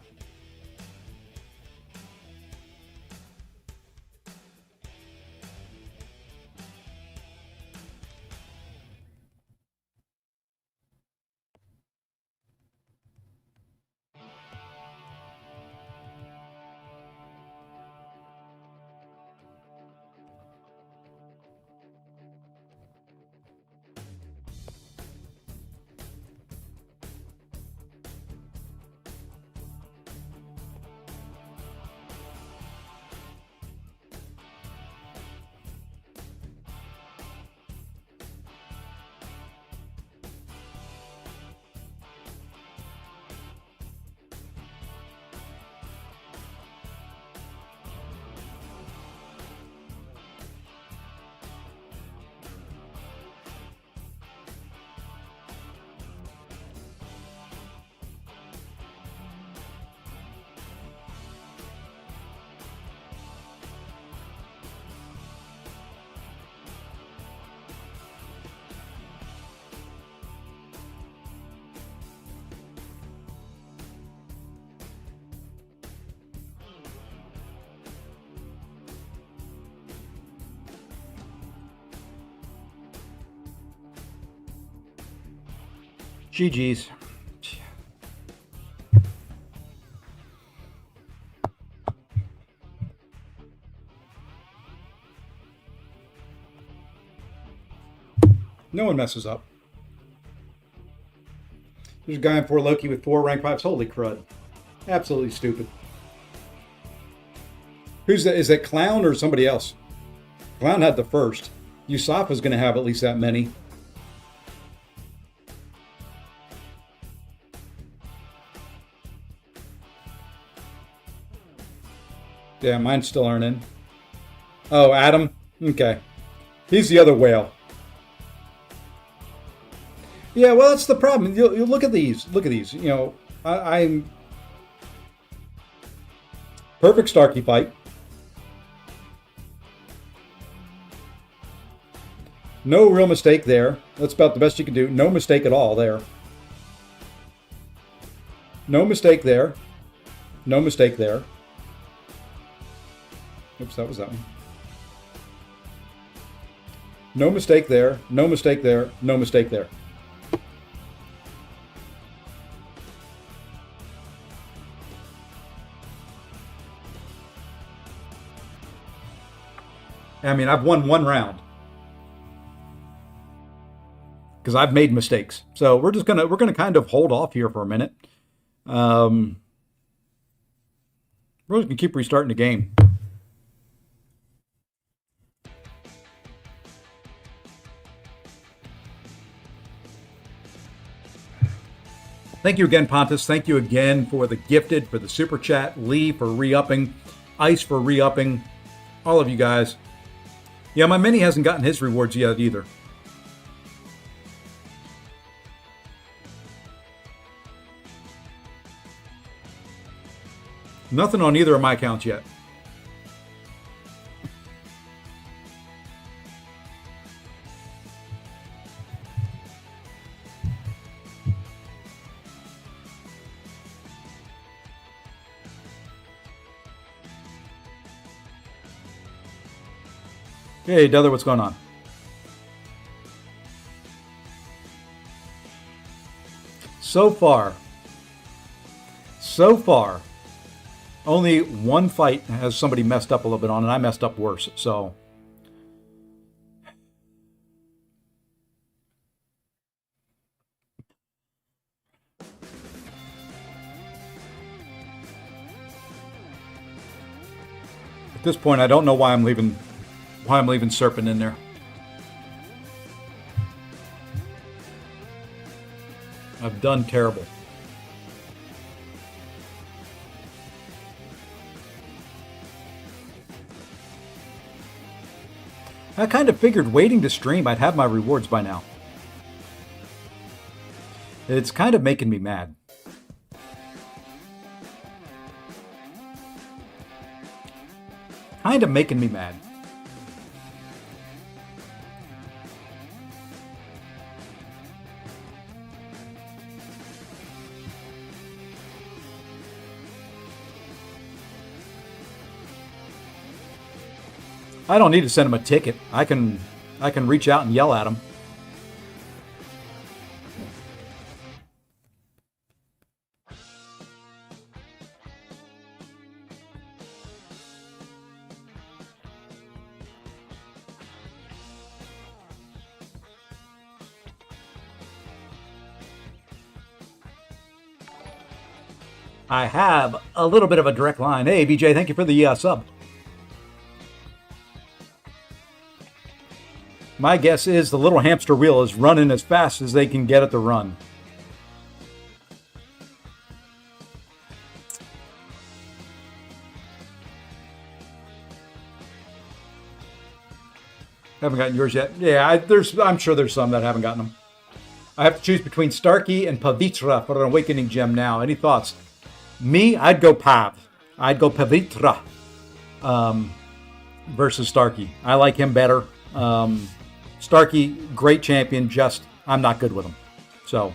GG's. No one messes up. There's a guy in 4 Loki with 4 rank 5s. Holy crud. Absolutely stupid. Who's that? Is that Clown or somebody else? Clown had the first. Yusafa's going to have at least that many. Yeah, mine still aren't in. Oh, Adam? Okay. He's the other whale. Yeah, well, that's the problem. You look at these. Look at these. You know, I'm... Perfect Starkey fight. No real mistake there. That's about the best you can do. No mistake at all there. No mistake there. No mistake there. Oops, that was that one. No mistake there. No mistake there. No mistake there. I mean, I've won 1 round because I've made mistakes. So we're gonna kind of hold off here for a minute. We're just gonna keep restarting the game. Thank you again, Pontus. Thank you again for the gifted, for the super chat, Lee for re-upping, Ice for re-upping, all of you guys. Yeah, my mini hasn't gotten his rewards yet either. Nothing on either of my accounts yet. Hey, Dother, what's going on? So far, only one fight has somebody messed up a little bit on, and I messed up worse. So, at this point, I don't know why I'm leaving Serpent in there. I've done terrible. I kind of figured waiting to stream I'd have my rewards by now. It's kind of making me mad. Kind of making me mad. I don't need to send him a ticket. I can reach out and yell at him. I have a little bit of a direct line. Hey, BJ, thank you for the sub. My guess is the little hamster wheel is running as fast as they can get it to run. Haven't gotten yours yet. Yeah, I'm sure there's some that haven't gotten them. I have to choose between Starkey and Pavitra for an Awakening Gem now. Any thoughts? Me, I'd go Pav. I'd go Pavitra versus Starkey. I like him better. Starkey, great champion, just I'm not good with him. So.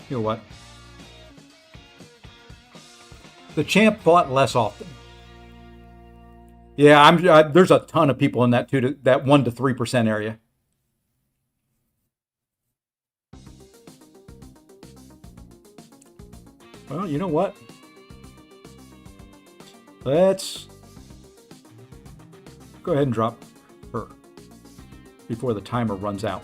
You know what? The champ fought less often. Yeah, there's a ton of people in that 1 to 3% area. Well, you know what? Let's go ahead and drop her before the timer runs out.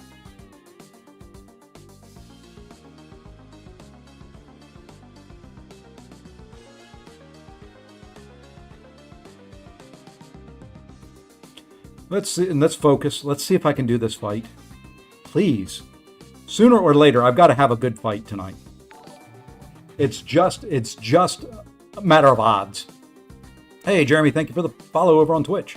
Let's see, and let's focus. Let's see if I can do this fight. Please. Sooner or later, I've got to have a good fight tonight. It's just a matter of odds. Hey, Jeremy, thank you for the follow over on Twitch.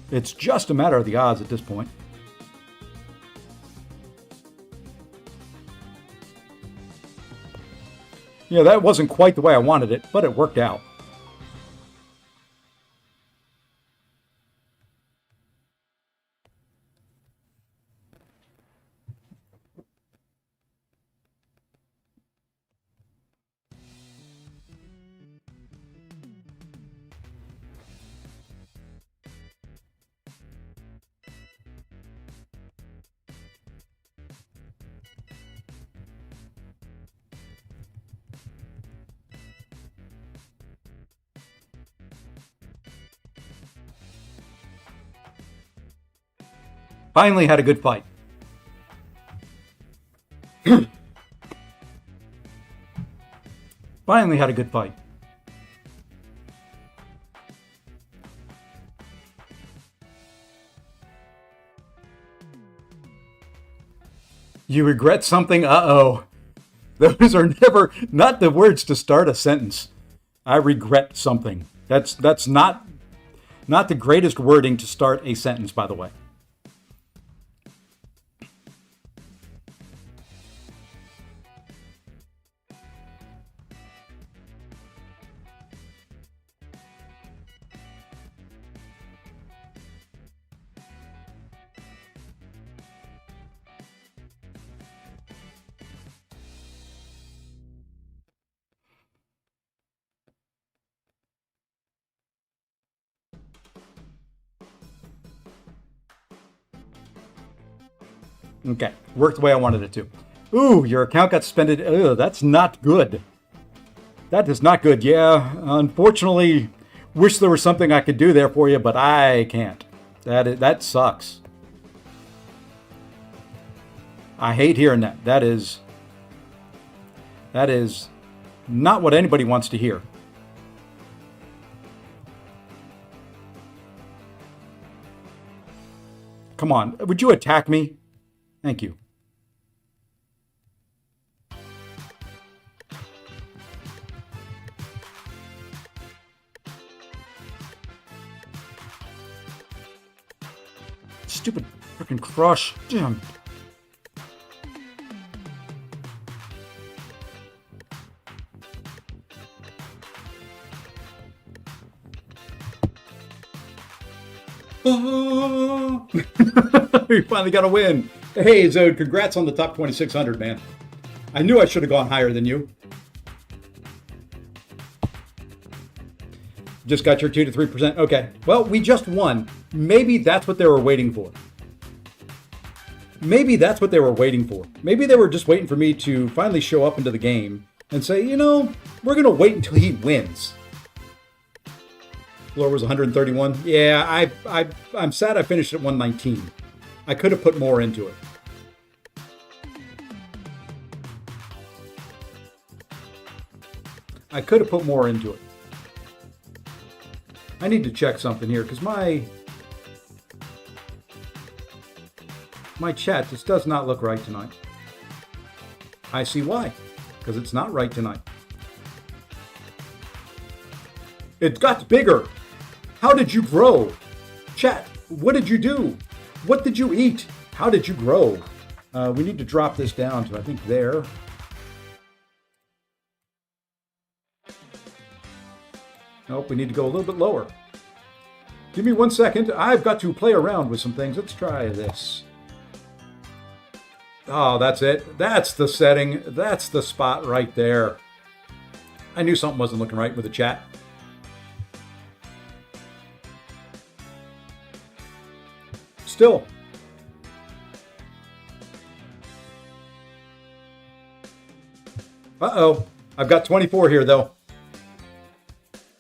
It's just a matter of the odds at this point. Yeah, that wasn't quite the way I wanted it, but it worked out. Finally had a good fight. Finally had a good fight. You regret something? Uh-oh. Those are never not the words to start a sentence. I regret something. That's not the greatest wording to start a sentence, by the way. Okay, worked the way I wanted it to. Ooh, your account got suspended. Ugh, that's not good. That is not good. Yeah, unfortunately, wish there was something I could do there for you, but I can't. That sucks. I hate hearing that. That is not what anybody wants to hear. Come on, would you attack me? Thank you. Stupid freaking crush. Damn. We finally got a win. Hey, Zode, congrats on the top 2,600, man. I knew I should have gone higher than you. Just got your 2 to 3%. Okay. Well, we just won. Maybe that's what they were waiting for. Maybe that's what they were waiting for. Maybe they were just waiting for me to finally show up into the game and say, you know, we're going to wait until he wins. Floor was 131. Yeah, I'm sad I finished at 119. I could have put more into it. I could have put more into it. I need to check something here because my chat just does not look right tonight. I see why. Because it's not right tonight. It got bigger. How did you grow? Chat, what did you do? What did you eat? How did you grow? We need to drop this down to, I think, there. Nope, we need to go a little bit lower. Give me 1 second. I've got to play around with some things. Let's try this. Oh, that's it. That's the setting. That's the spot right there. I knew something wasn't looking right with the chat. Still. Uh-oh. I've got 24 here, though.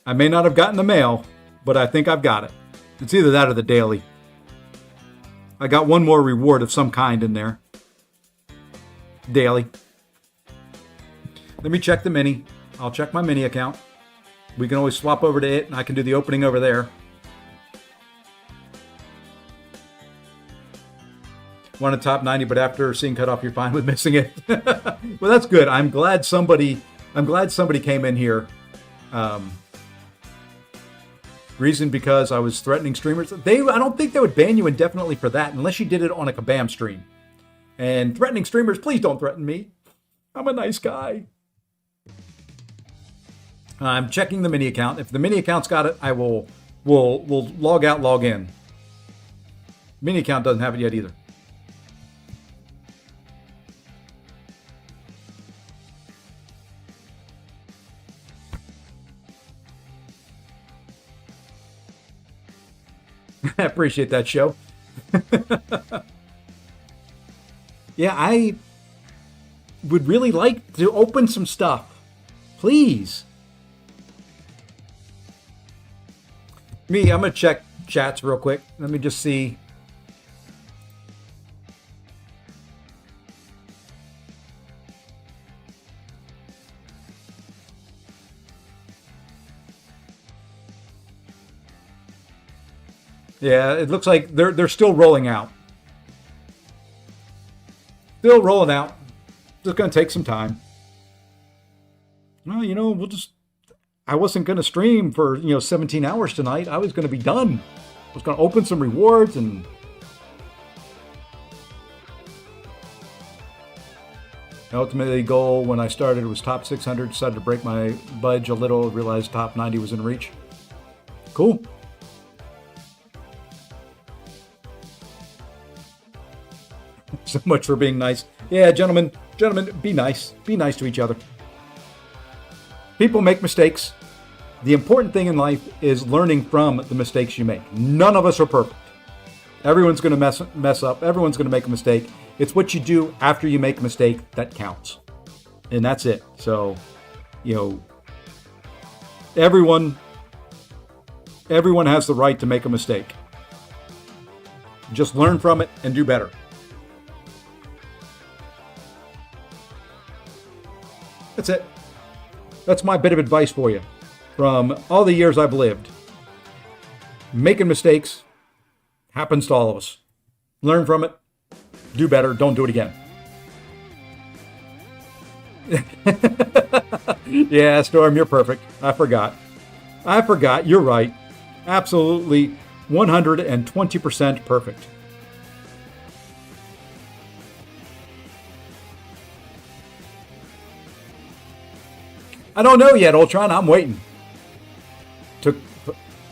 I may not have gotten the mail, but I think I've got it. It's either that or the daily. I got one more reward of some kind in there. Daily. Let me check the mini. I'll check my mini account. We can always swap over to it, and I can do the opening over there. Want a top 90, but after seeing cutoff, you're fine with missing it. Well, that's good. I'm glad somebody came in here. Reason because I was threatening streamers. I don't think they would ban you indefinitely for that unless you did it on a Kabam stream. And threatening streamers, please don't threaten me. I'm a nice guy. I'm checking the mini account. If the mini account's got it, I will log out, log in. Mini account doesn't have it yet either. I appreciate that, show. Yeah, I would really like to open some stuff. Please. I'm going to check chats real quick. Let me just see. Yeah, it looks like they're still rolling out. Still rolling out. Just going to take some time. Well, I wasn't going to stream for, 17 hours tonight. I was going to be done. I was going to open some rewards and... Ultimately, the goal when I started was top 600. Decided to break my budge a little. Realized top 90 was in reach. Cool. So much for being nice. Yeah, gentlemen, be nice. Be nice to each other. People make mistakes. The important thing in life is learning from the mistakes you make. None of us are perfect. Everyone's going to mess up. Everyone's going to make a mistake. It's what you do after you make a mistake that counts. And that's it. So, everyone has the right to make a mistake. Just learn from it and do better. That's it. That's my bit of advice for you from all the years I've lived. Making mistakes happens to all of us. Learn from it. Do better. Don't do it again. Yeah, Storm, you're perfect. I forgot. You're right. Absolutely 120% perfect. I don't know yet, Ultron. I'm waiting. To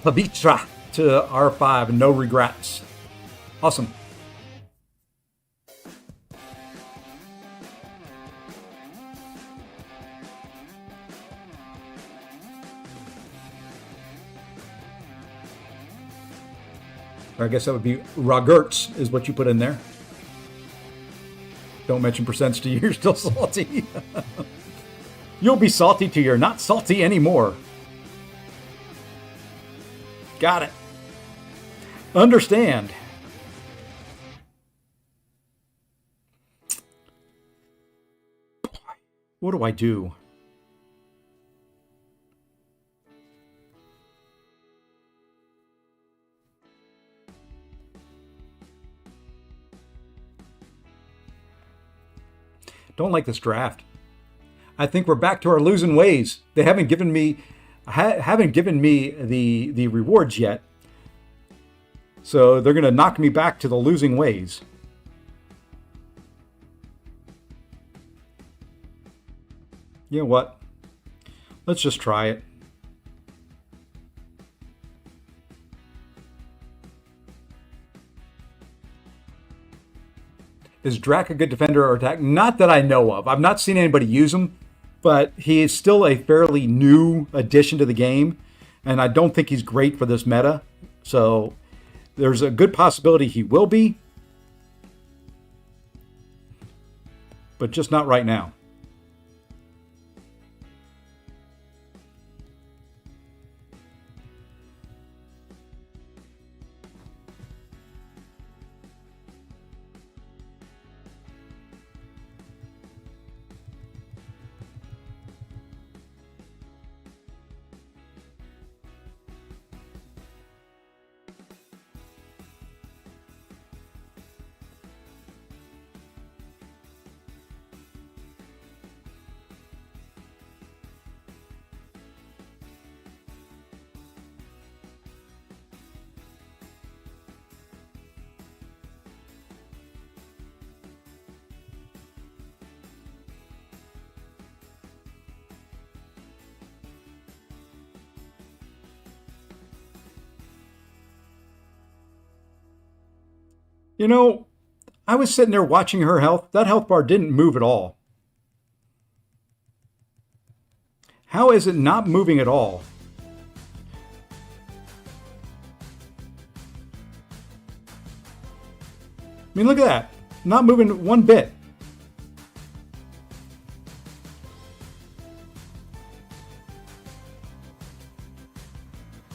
Pavitra. to R5, no regrets. Awesome. Or I guess that would be Rogerts is what you put in there. Don't mention percents to you, you're still salty. You'll be salty till you're not salty anymore. Got it. Understand. What do I do? Don't like this draft. I think we're back to our losing ways. They haven't given me the rewards yet. So they're going to knock me back to the losing ways. You know what? Let's just try it. Is Drac a good defender or attack? Not that I know of. I've not seen anybody use him, but he is still a fairly new addition to the game, and I don't think he's great for this meta. So there's a good possibility he will be, but just not right now. You know, I was sitting there watching her health. That health bar didn't move at all. How is it not moving at all? I mean, look at that. Not moving one bit.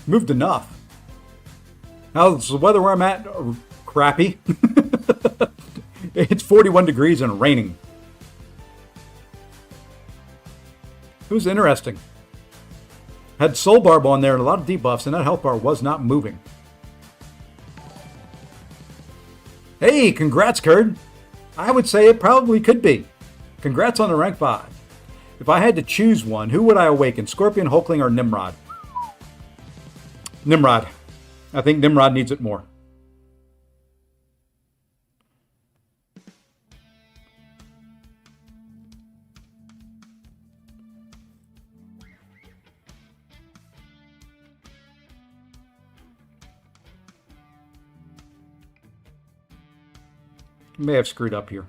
Moved enough. How's the weather where I'm at? Crappy. It's 41 degrees and raining. It was interesting. Had Soul Barb on there and a lot of debuffs, and that health bar was not moving. Hey, congrats, Kurd. I would say it probably could be. Congrats on the rank 5. If I had to choose one, who would I awaken? Scorpion, Hulkling, or Nimrod? Nimrod. I think Nimrod needs it more. May have screwed up here.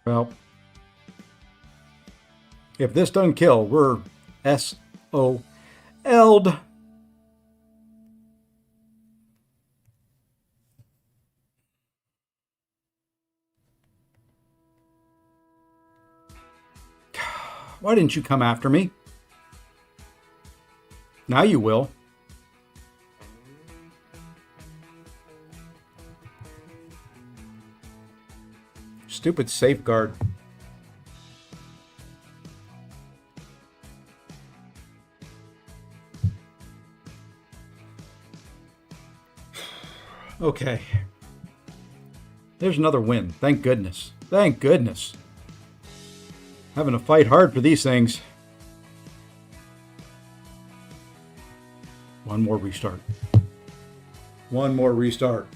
Well, if this doesn't kill, we're S-O-L'd. Why didn't you come after me? Now you will. Stupid safeguard. Okay. There's another win. Thank goodness. Thank goodness. Having to fight hard for these things. One more restart. One more restart.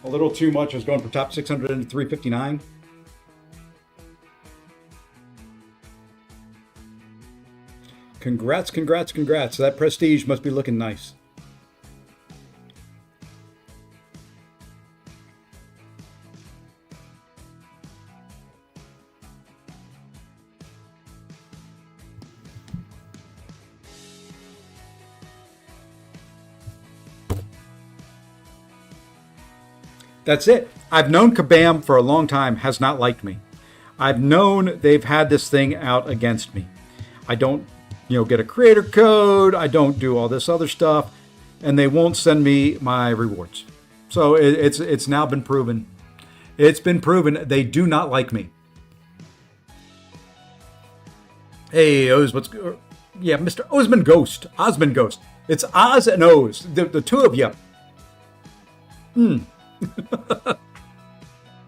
A little too much. I was going for top 600 into 359. Congrats, congrats, congrats. That prestige must be looking nice. That's it. I've known Kabam for a long time has not liked me. I've known they've had this thing out against me. I don't, get a creator code. I don't do all this other stuff, and they won't send me my rewards. So it's now been proven. It's been proven they do not like me. Hey, Oz, what's good? Yeah, Mr. Osmond Ghost. Osmond Ghost. It's Oz and Oz, the two of you.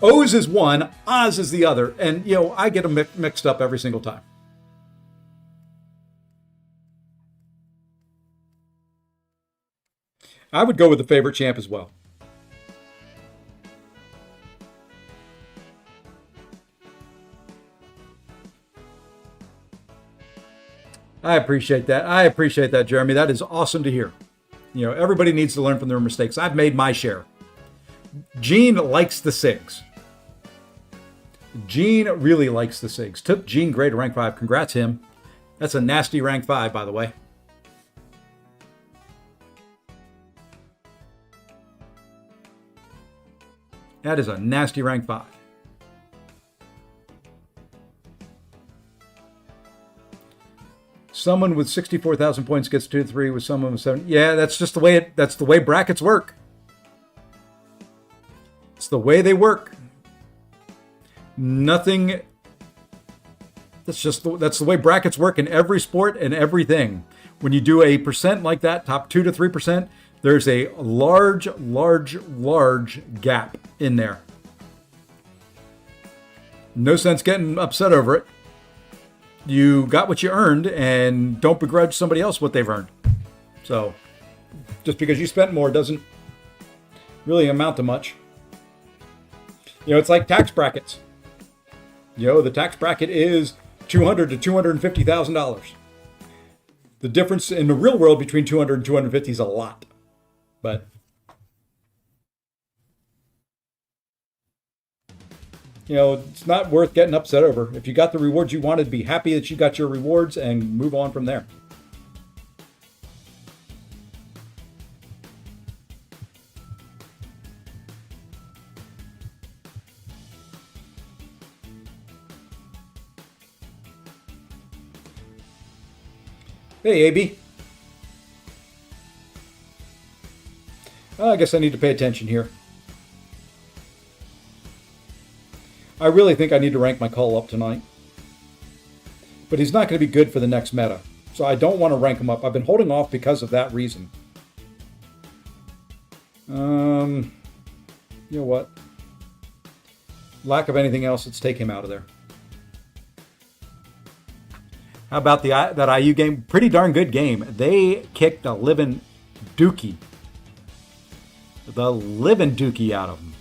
Oz is one, Oz is the other, and I get them mixed up every single time. I would go with the favorite champ as well. I appreciate that. I appreciate that, Jeremy. That is awesome to hear. Everybody needs to learn from their mistakes. I've made my share. Gene likes the SIGs. Gene really likes the SIGs. Took Gene Gray to rank 5. Congrats him. That's a nasty rank 5, by the way. That is a nasty rank 5. Someone with 64,000 points gets 2 to 3 with someone with 7. Yeah, that's just the way brackets work. It's the way they work. Nothing. That's the way brackets work in every sport and everything. When you do a percent like that, top 2 to 3%, there's a large gap in there. No sense getting upset over it. You got what you earned, and don't begrudge somebody else what they've earned. So, just because you spent more doesn't really amount to much. It's like tax brackets. The tax bracket is $200,000 to $250,000. The difference in the real world between 200 and 250 is a lot. But it's not worth getting upset over. If you got the rewards you wanted, be happy that you got your rewards and move on from there. Hey, AB. I guess I need to pay attention here. I really think I need to rank my call up tonight. But he's not going to be good for the next meta. So I don't want to rank him up. I've been holding off because of that reason. You know what? Lack of anything else, let's take him out of there. How about that IU game? Pretty darn good game. They kicked the living dookie. The living dookie out of them.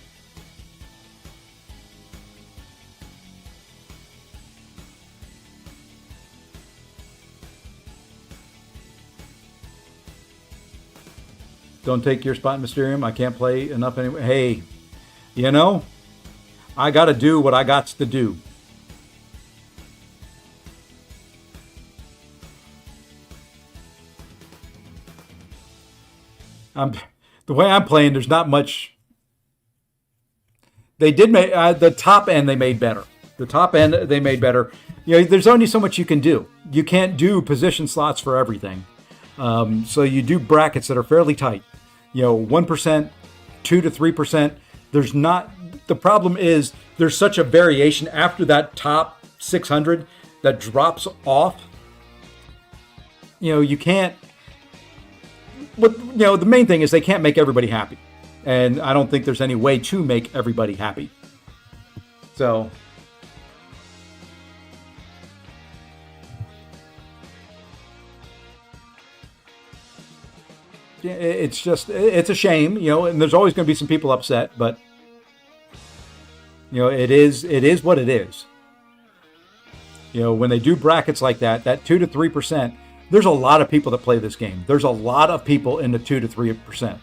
Don't take your spot in Mysterium. I can't play enough anyway. Hey, I got to do what I got to do. The way I'm playing, there's not much. They did make the top end. They made better. The top end they made better. There's only so much you can do. you can't do position slots for everything. So you do brackets that are fairly tight. 1%, 2 to 3%. There's not. The problem is there's such a variation after that top 600 that drops off. You can't. But the main thing is they can't make everybody happy, and I don't think there's any way to make everybody happy. So. It's a shame, and there's always going to be some people upset, but it is what it is. When they do brackets like that 2 to 3%, there's a lot of people that play this game. There's a lot of people in the 2 to 3%.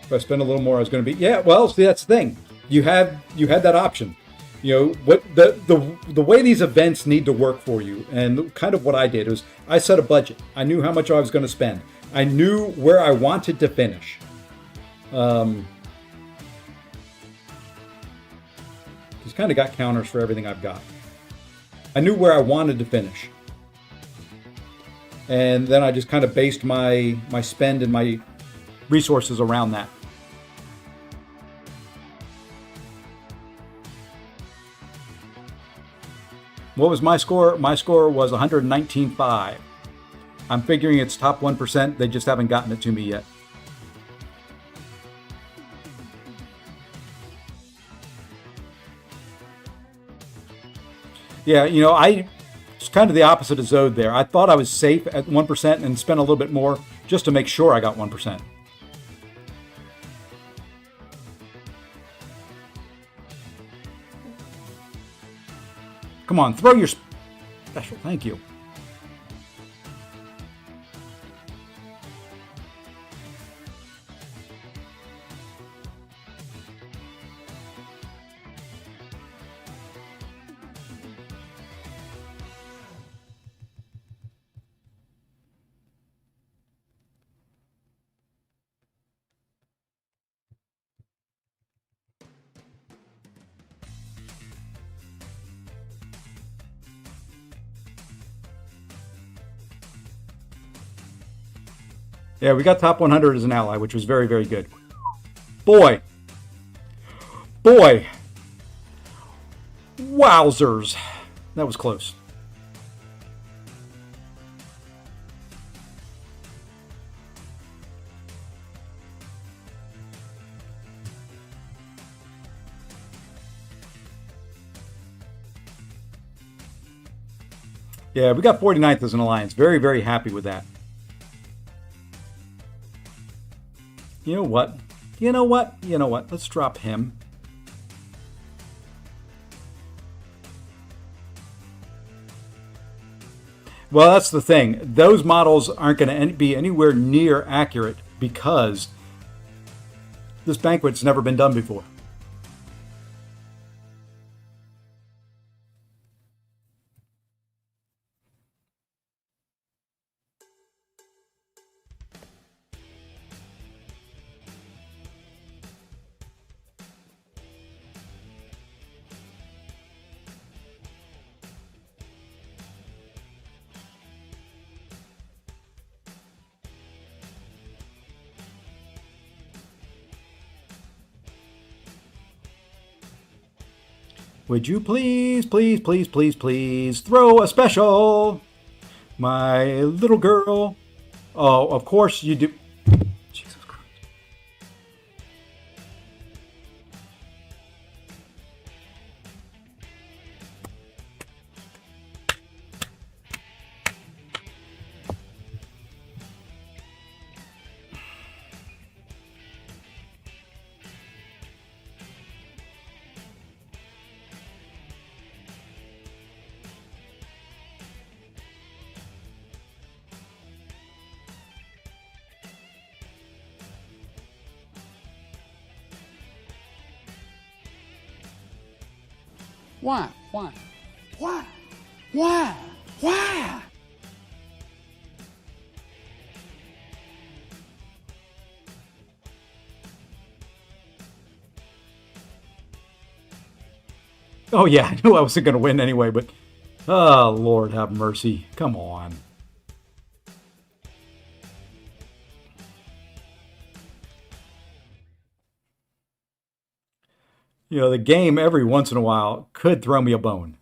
If I spend a little more, I was going to be, yeah, well, see, that's the thing. You had that option. What the way these events need to work for you, and kind of what I did was I set a budget. I knew how much I was going to spend. I knew where I wanted to finish. Just kind of got counters for everything I've got. I knew where I wanted to finish. And then I just kind of based my spend and my resources around that. What was my score? My score was 119.5. I'm figuring it's top 1%. They just haven't gotten it to me yet. Yeah, it's kind of the opposite of Zode there. I thought I was safe at 1% and spent a little bit more just to make sure I got 1%. Come on, throw your special. Thank you. Yeah, we got top 100 as an ally, which was very, very good. Boy. Wowzers. That was close. Yeah, we got 49th as an alliance. Very, very happy with that. You know what? Let's drop him. Well, that's the thing. Those models aren't going to be anywhere near accurate because this banquet's never been done before. Would you please throw a special? My little girl. Oh, of course you do. Jesus Christ. Why? Why? Why? Why? Why? Oh, yeah, I knew I wasn't going to win anyway, but... Oh, Lord have mercy. Come on. You know, the game every once in a while could throw me a bone.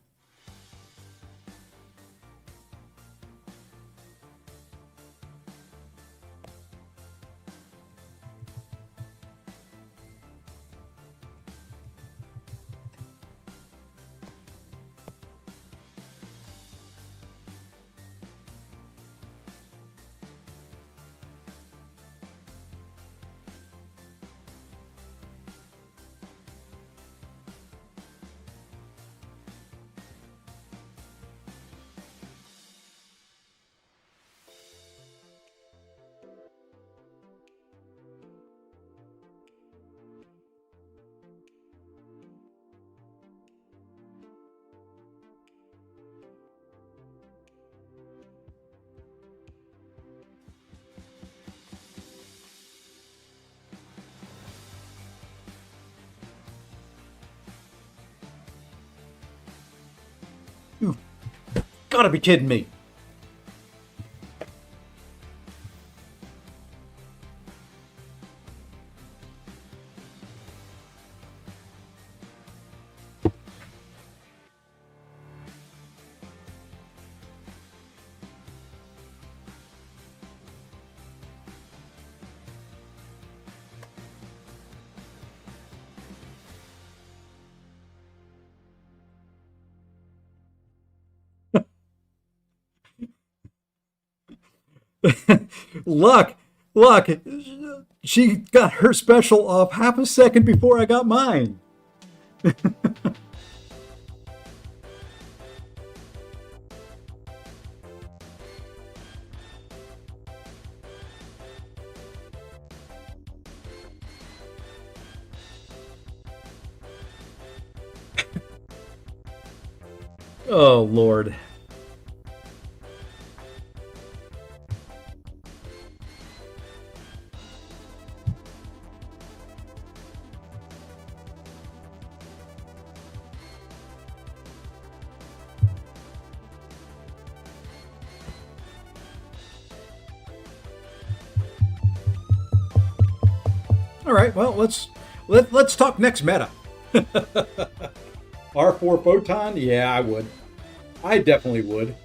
You've got to be kidding me. Luck. She got her special off half a second before I got mine. Oh, Lord. All right, well, let's talk next meta. R4 Photon? Yeah, I would. I definitely would.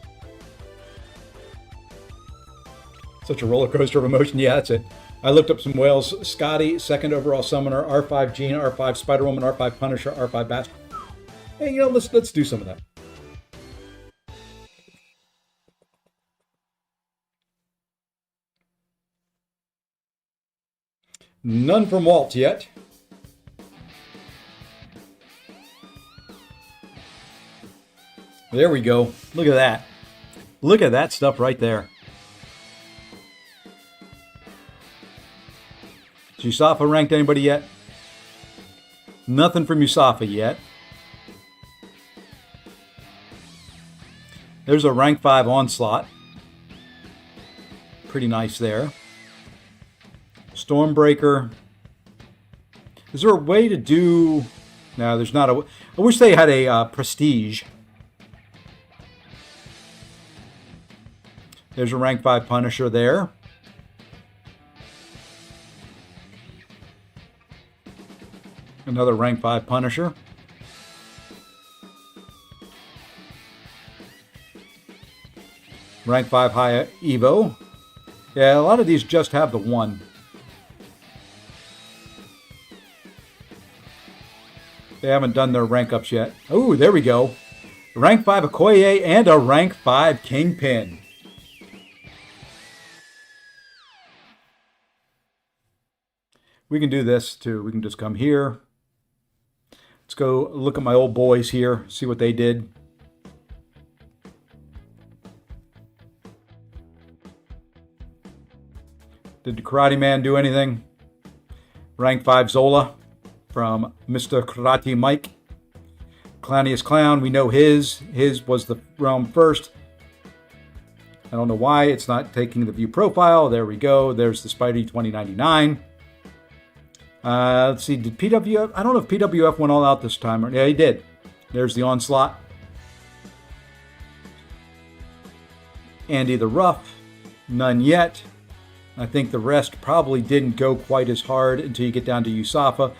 Such a roller coaster of emotion. Yeah, that's it. I looked up some whales. Scotty, second overall summoner. R5 Gene, R5 Spider Woman, R5 Punisher, R5 Bass. Hey, you know, let's do some of that. None from Walt yet. There we go. Look at that. Look at that stuff right there. Is Yusafa ranked anybody yet? Nothing from Yusafa yet. There's a rank 5 Onslaught. Pretty nice there. Stormbreaker. Is there a way to do... No, there's not a... I wish they had a Prestige. There's a rank 5 Punisher there. Another rank 5 Punisher. Rank 5 High Evo. Yeah, a lot of these just have the one. They haven't done their rank ups yet. Oh, there we go. Rank 5 Okoye and a rank 5 Kingpin. We can do this too. We can just come here. Let's go look at my old boys here, see what they did. Did the Karate Man do anything? Rank 5 Zola from Mr. Karate Mike. Clowniest Clown, we know his. His was the realm first. I don't know why it's not taking the view profile. There we go. There's the Spidey 2099. Let's see. Did PWF? I don't know if PWF went all out this time. Yeah, he did. There's the Onslaught. Andy the Rough. None yet. I think the rest probably didn't go quite as hard until you get down to Yusafa.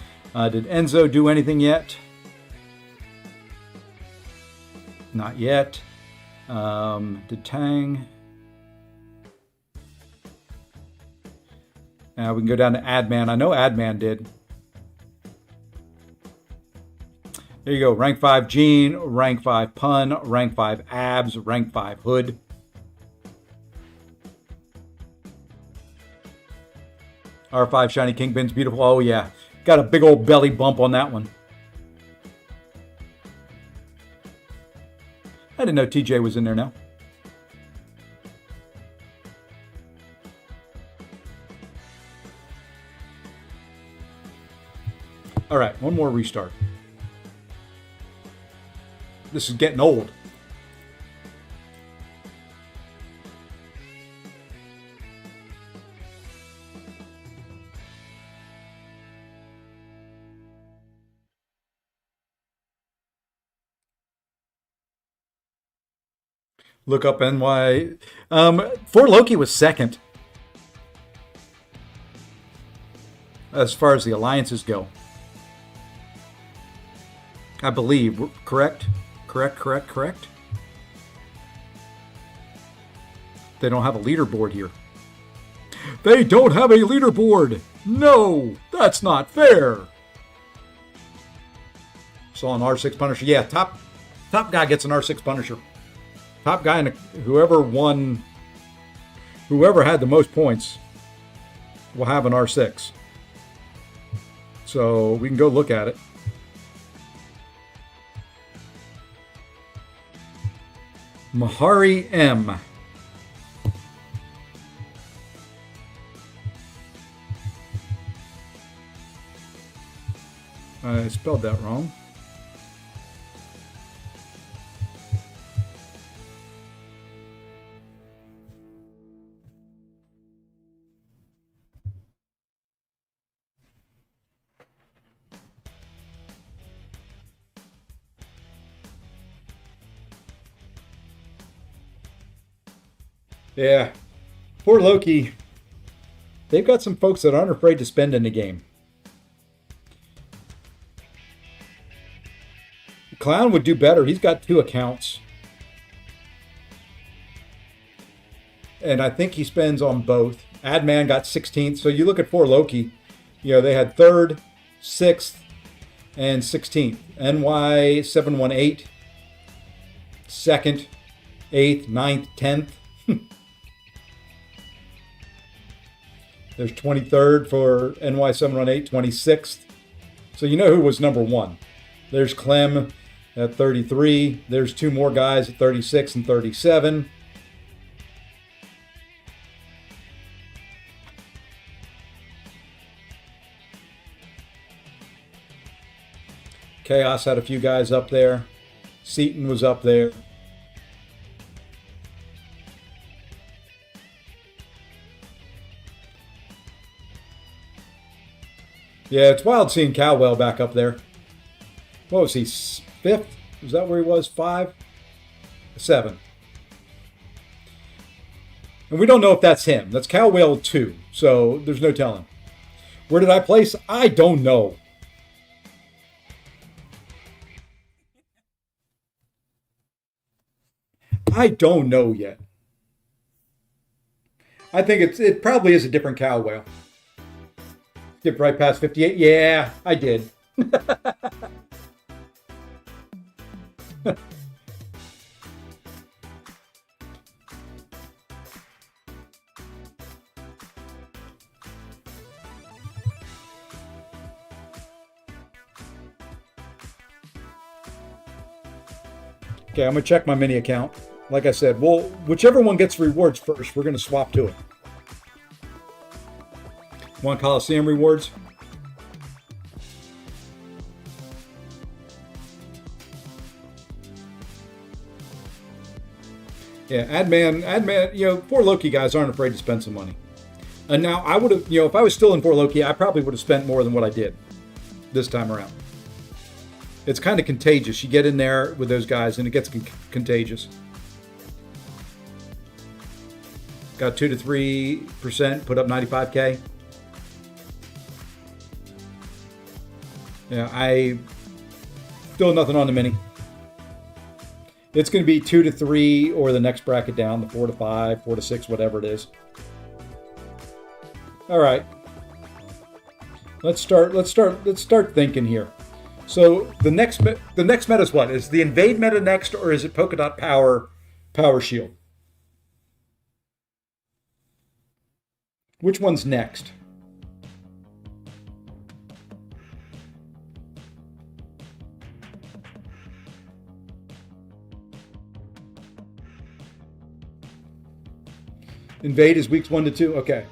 Did Enzo do anything yet? Not yet. Did Tang? Now we can go down to Adman. I know Adman did. There you go. Rank 5 Gene, rank 5 Pun, rank 5 Abs, rank 5 Hood. R5 Shiny Kingpin's beautiful. Oh yeah. Got a big old belly bump on that one. I didn't know TJ was in there now. All right, one more restart. This is getting old. Look up NY. For Loki was second. As far as the alliances go. I believe. Correct? Correct? They don't have a leaderboard here. They don't have a leaderboard! No! That's not fair! Saw an R6 Punisher. Yeah, top guy gets an R6 Punisher. Top guy and whoever had the most points will have an R6. So we can go look at it. Mahari M. I spelled that wrong. Yeah, poor Loki. They've got some folks that aren't afraid to spend in the game. Clown would do better. He's got 2 accounts. And I think he spends on both. Adman got 16th. So you look at poor Loki. You know, they had 3rd, 6th, and 16th. NY 718. 2nd, 8th, 9th, 10th. There's 23rd for NY718, 26th. So you know who was number 1. There's Clem at 33. There's 2 more guys at 36 and 37. Chaos had a few guys up there. Seaton was up there. Yeah, it's wild seeing Cowell back up there. What was he, 5th? Was that where he was? 5? 7. And we don't know if that's him. That's Cowell 2, so there's no telling. Where did I place? I don't know. I don't know yet. I think it probably is a different Cowell. Dipped right past 58. Yeah, I did. Okay, I'm going to check my mini account. Like I said, well, whichever one gets rewards first, we're going to swap to it. Want Coliseum rewards? Yeah, Adman, poor Loki guys aren't afraid to spend some money. And now I would have, if I was still in 4 Loki, I probably would have spent more than what I did this time around. It's kind of contagious. You get in there with those guys and it gets contagious. Got 2 to 3%, put up 95K. Yeah, I still nothing on the mini. It's going to be 2 to 3 or the next bracket down, the 4 to 5, 4 to 6, whatever it is. All right. Let's start thinking here. So the next meta is what? Is the invade meta next, or is it polka dot power shield? Which one's next? Invade is weeks 1 to 2. Okay.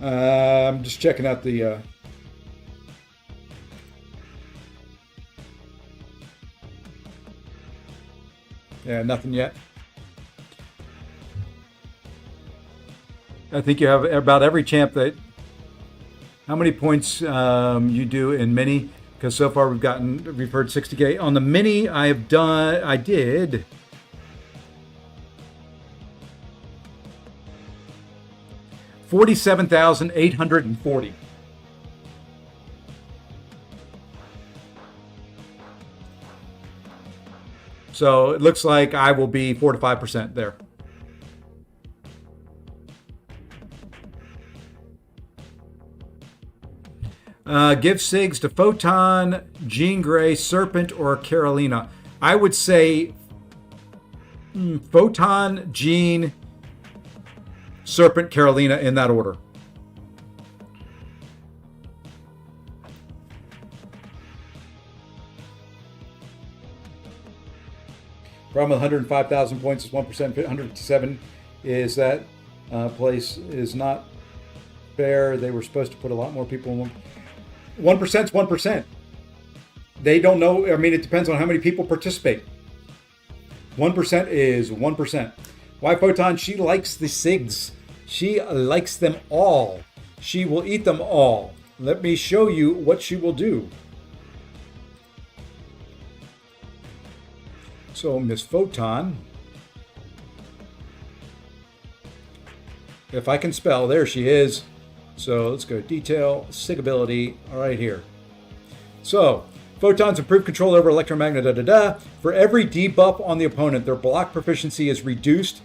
I'm just checking out the yeah, nothing yet. I think you have about every champ that. How many points you do in mini? Because so far we've heard 60K on the mini. I did. $47,840. So it looks like I will be 4 to 5% there. Give SIGs to Photon, Jean Grey, Serpent, or Carolina. I would say Photon, Jean, Serpent, Carolina, in that order. Problem with 105,000 points is 1%. 107 is that place is not fair. They were supposed to put a lot more people in 1%. 1% is 1%. They don't know. I mean, it depends on how many people participate. 1% is 1%. Why Photon? She likes the SIGs. She likes them all. She will eat them all. Let me show you what she will do. So Miss Photon, if I can spell, there she is. So let's go detail, SIG ability, right here. So Photon's improved control over electromagnet, For every debuff on the opponent, their block proficiency is reduced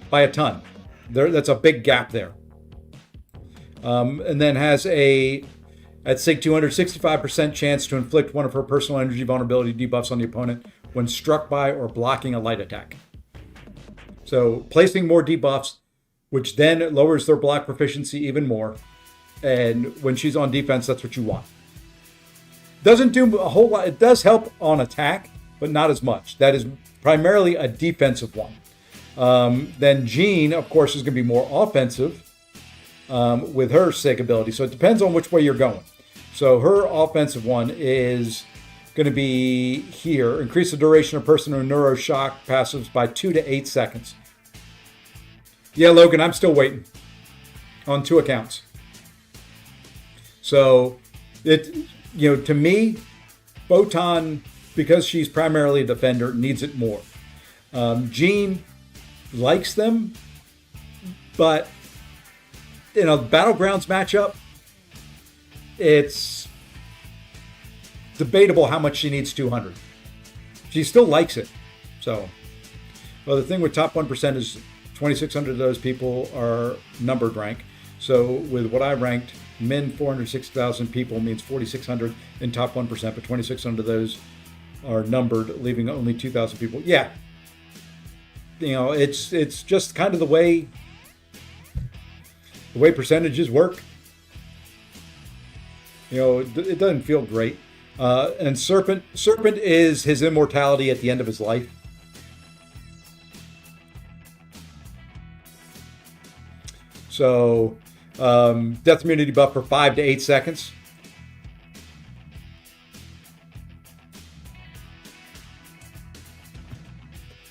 by a ton. That's a big gap there. And then has at SIG 200, 65% chance to inflict one of her personal energy vulnerability debuffs on the opponent when struck by or blocking a light attack. So placing more debuffs, which then lowers their block proficiency even more. And when she's on defense, that's what you want. Doesn't do a whole lot. It does help on attack, but not as much. That is primarily a defensive one. Then Jean, of course, is going to be more offensive with her SIG ability. So it depends on which way you're going. So her offensive one is going to be here. Increase the duration of personal neuroshock passives by 2 to 8 seconds. Yeah, Logan, I'm still waiting on 2 accounts. So to me, Photon, because she's primarily a defender, needs it more. Jean likes them, but in a Battlegrounds matchup, it's debatable how much she needs 200. She still likes it. So, well, the thing with top 1% is 2,600 of those people are numbered rank. So with what I ranked, men 460,000 people means 4,600 in top 1%, but 2,600 of those are numbered, leaving only 2,000 people. Yeah. It's just kind of the way percentages work. It doesn't feel great. And Serpent is his immortality at the end of his life. So death immunity buff for 5 to 8 seconds.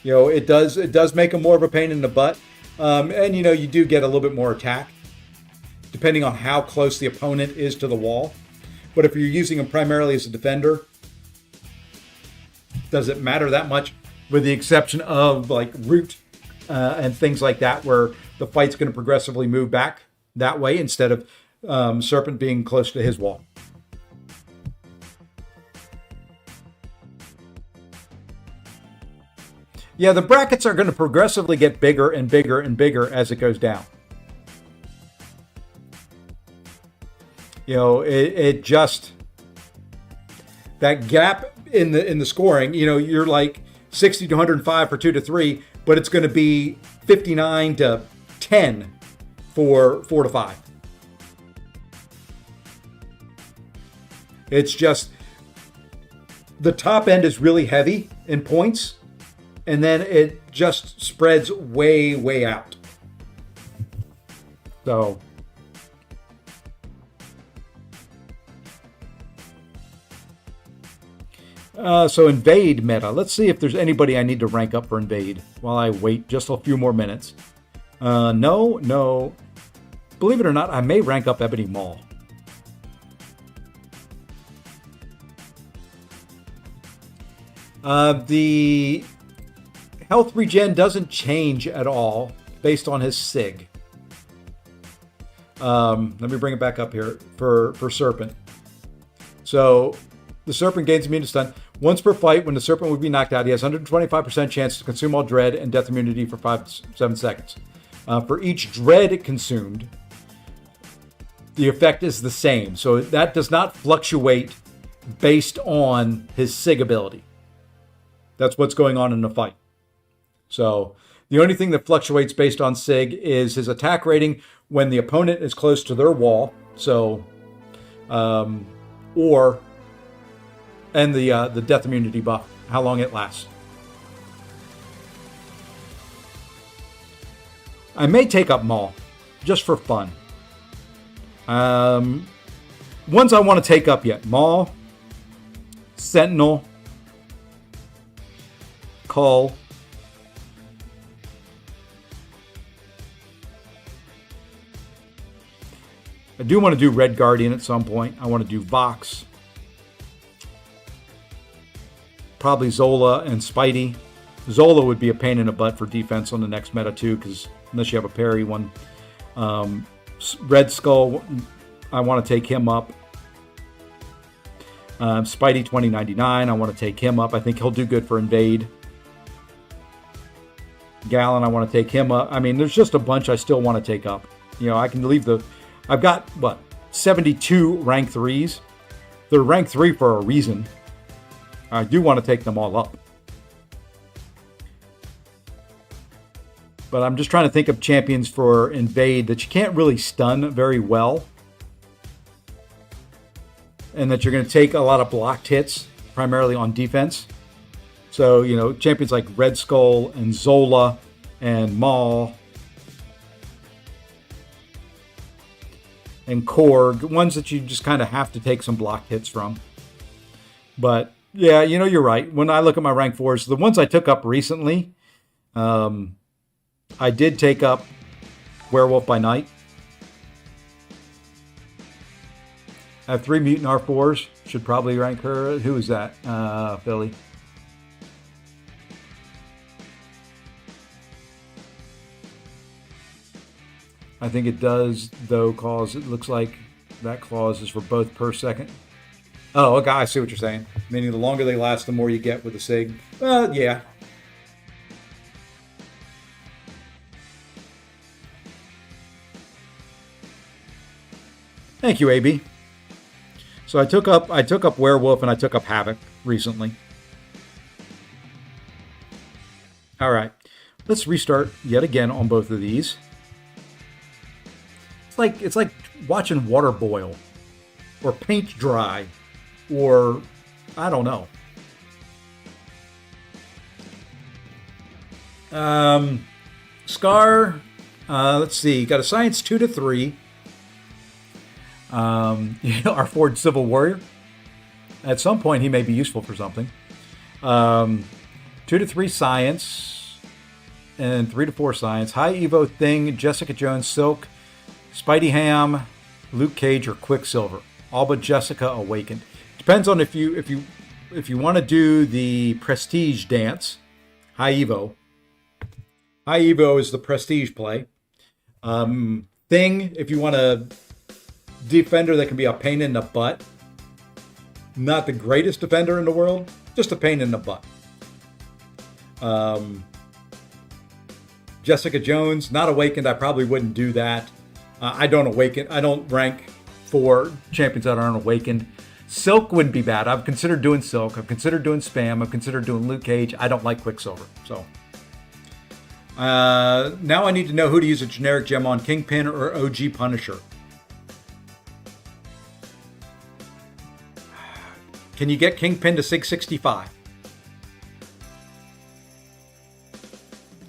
It does make him more of a pain in the butt. And you do get a little bit more attack depending on how close the opponent is to the wall. But if you're using him primarily as a defender, does it matter that much? With the exception of like root and things like that, where the fight's going to progressively move back that way instead of Serpent being close to his wall. Yeah, the brackets are going to progressively get bigger and bigger and bigger as it goes down. It just, that gap in the scoring, you're like 60 to 105 for 2 to 3, but it's going to be 59 to 10 for 4 to 5. It's just, the top end is really heavy in points, and then it just spreads way, way out. So invade meta. Let's see if there's anybody I need to rank up for invade while I wait just a few more minutes. No. Believe it or not, I may rank up Ebony Maul. The health regen doesn't change at all based on his SIG. Let me bring it back up here for Serpent. So the Serpent gains immune to stun. Once per fight, when the Serpent would be knocked out, he has 125% chance to consume all dread and death immunity for 7 seconds. For each dread consumed, the effect is the same. So that does not fluctuate based on his SIG ability. That's what's going on in the fight. So the only thing that fluctuates based on SIG is his attack rating when the opponent is close to their wall. So, and the death immunity buff, how long it lasts. I may take up Maul, just for fun. Ones I want to take up yet: Maul, Sentinel, Cull, I do want to do Red Guardian at some point. I want to do Vox. Probably Zola and Spidey. Zola would be a pain in the butt for defense on the next meta too, because unless you have a parry one. Red Skull, I want to take him up. Spidey 2099, I want to take him up. I think he'll do good for Invade. Gallon, I want to take him up. I mean, there's just a bunch I still want to take up. I can leave I've got, 72 rank 3s. They're rank 3 for a reason. I do want to take them all up. But I'm just trying to think of champions for Invade that you can't really stun very well. And that you're going to take a lot of blocked hits, primarily on defense. So, champions like Red Skull and Zola and Maul and Korg, ones that you just kind of have to take some blocked hits from. But, yeah, you're right. When I look at my rank 4s, the ones I took up recently, I did take up Werewolf by Night. I have 3 Mutant R4s. Should probably rank her. Who is that? Philly. I think it does, though, cause it looks like that clause is for both per second. Oh, okay, I see what you're saying. Meaning the longer they last, the more you get with the SIG. Yeah. Thank you, AB. So I took up Werewolf and I took up Havoc recently. All right, let's restart yet again on both of these. It's like watching water boil, or paint dry, or I don't know. Scar, Let's see. Got a science 2 to 3. Our Ford Civil Warrior. At some point, he may be useful for something. 2 to 3 science, and 3 to 4 science. High Evo Thing, Jessica Jones, Silk, Spidey Ham, Luke Cage, or Quicksilver. All but Jessica Awakened. Depends on if you want to do the Prestige dance. High Evo. High Evo is the Prestige play. Thing, if you want a defender that can be a pain in the butt. Not the greatest defender in the world, just a pain in the butt. Jessica Jones, not Awakened. I probably wouldn't do that. I don't rank for champions that aren't Awakened. Silk wouldn't be bad. I've considered doing Silk. I've considered doing Spam. I've considered doing Luke Cage. I don't like Quicksilver. So now I need to know who to use a generic gem on, Kingpin or OG Punisher. Can you get Kingpin to 665?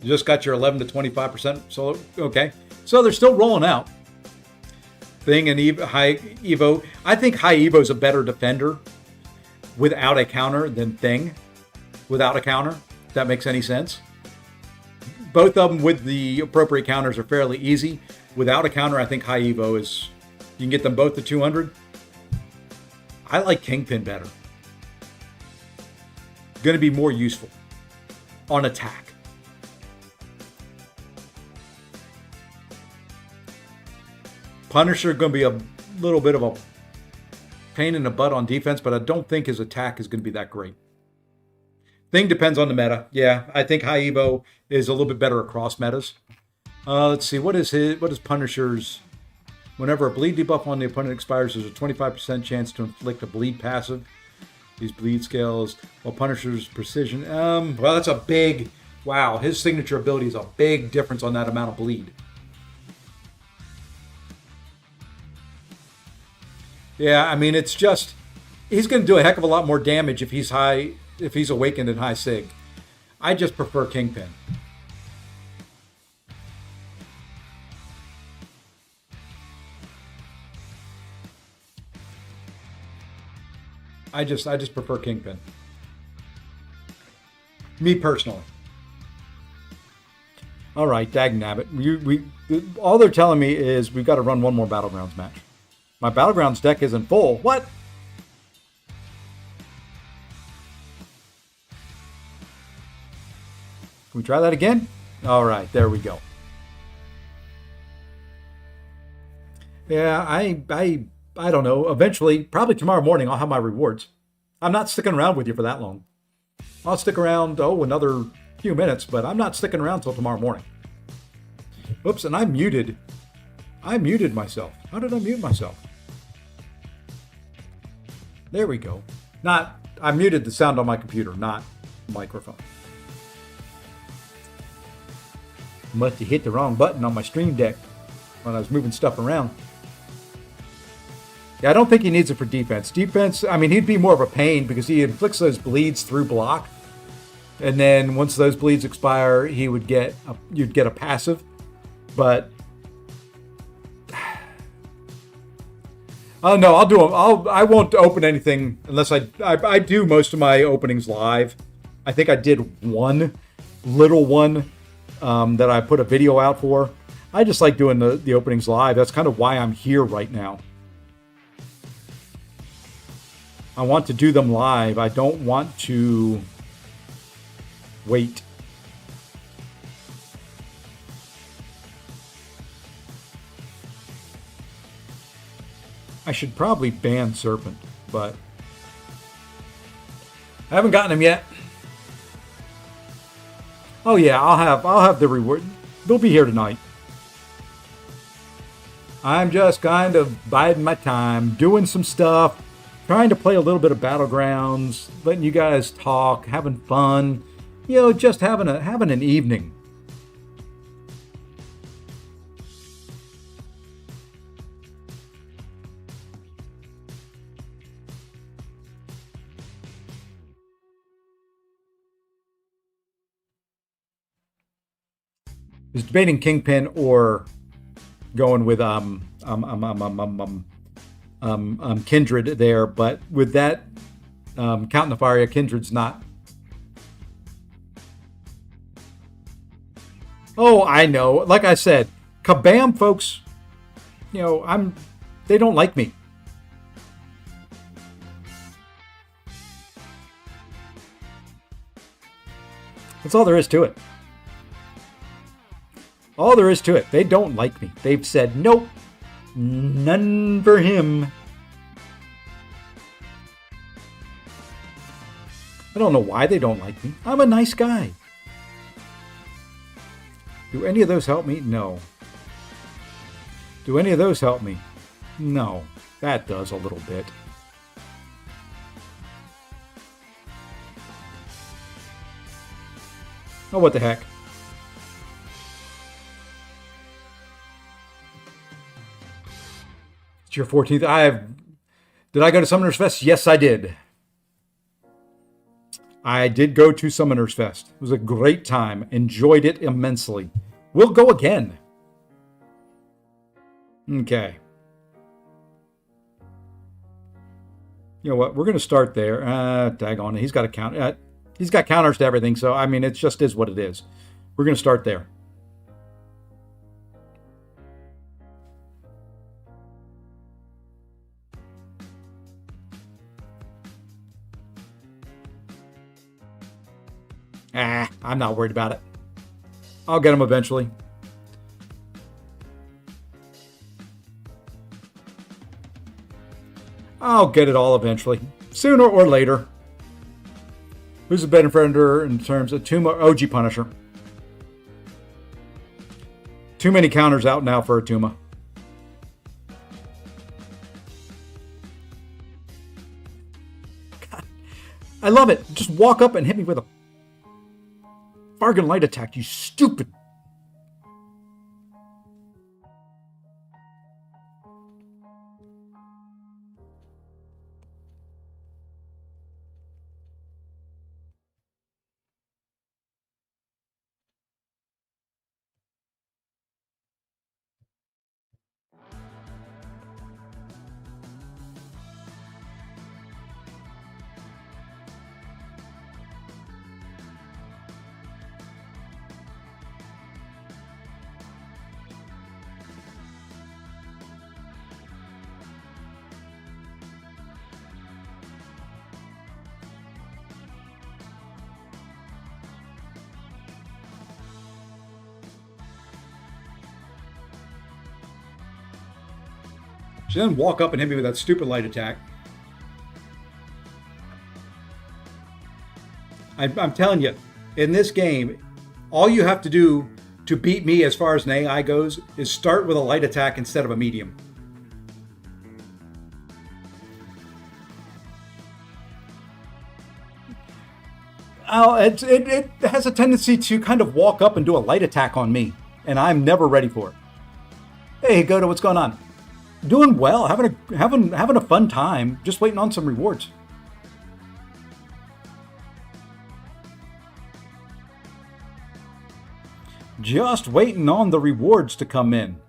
You just got your 11 to 25%. So, okay. So they're still rolling out. Thing and High Evo. I think High Evo is a better defender without a counter than Thing without a counter. If that makes any sense. Both of them with the appropriate counters are fairly easy. Without a counter, I think High Evo is... You can get them both to 200. I like Kingpin better. Going to be more useful on attack. Punisher going to be a little bit of a pain in the butt on defense, but I don't think his attack is going to be that great. Thing depends on the meta. Yeah, I think High Evo is a little bit better across metas. Let's see, what is Punisher's? Whenever a bleed debuff on the opponent expires, there's a 25% chance to inflict a bleed passive. These bleed scales, while Punisher's precision. Well, that's a big... Wow, his signature ability is a big difference on that amount of bleed. Yeah, I mean, it's just... He's going to do a heck of a lot more damage if he's Awakened in High Sig. I just prefer Kingpin. I just prefer Kingpin. Me personally. All right, dagnabbit. All they're telling me is we've got to run one more Battlegrounds match. My Battlegrounds deck isn't full. What? Can we try that again? All right, there we go. Yeah, I don't know. Eventually, probably tomorrow morning, I'll have my rewards. I'm not sticking around with you for that long. I'll stick around, another few minutes, but I'm not sticking around till tomorrow morning. Oops, and I muted myself. How did I mute myself? There we go. I muted the sound on my computer, not microphone. Must have hit the wrong button on my stream deck when I was moving stuff around. Yeah, I don't think he needs it for defense. Defense, I mean, he'd be more of a pain because he inflicts those bleeds through block. And then once those bleeds expire, you'd get a passive. But oh no, I'll do them. I won't open anything unless I do most of my openings live. I think I did one little one that I put a video out for. I just like doing the openings live. That's kind of why I'm here right now. I want to do them live. I don't want to wait. I should probably ban Serpent, but I haven't gotten him yet. Oh yeah, I'll have the reward. They'll be here tonight. I'm just kind of biding my time, doing some stuff, trying to play a little bit of Battlegrounds, letting you guys talk, having fun, just having an evening. was debating Kingpin or going with Kindred there, but with that Count Nefaria, Kindred's not. Oh, I know. Like I said, Kabam folks, they don't like me. That's all there is to it. All there is to it. They don't like me. They've said, nope, none for him. I don't know why they don't like me. I'm a nice guy. Do any of those help me? No. Do any of those help me? No. That does a little bit. Oh, what the heck. It's your 14th. Did I go to Summoners Fest? Yes, I did. I did go to Summoners Fest. It was a great time. Enjoyed it immensely. We'll go again. Okay. You know what? We're going to start there. Daggone it. He's got a count. He's got counters to everything. So, I mean, it just is what it is. We're going to start there. I'm not worried about it. I'll get him eventually. I'll get it all eventually. Sooner or later. Who's a better defender in terms of Tuma? OG Punisher. Too many counters out now for a Tuma. God, I love it. Just walk up and hit me with a Fargan light attack, you stupid. She doesn't walk up and hit me with that stupid light attack. I'm telling you, in this game, all you have to do to beat me as far as an AI goes is start with a light attack instead of a medium. Oh, it has a tendency to kind of walk up and do a light attack on me, and I'm never ready for it. Hey, Goto, what's going on? Doing well, having a fun time, just waiting on some rewards. Just waiting on the rewards to come in.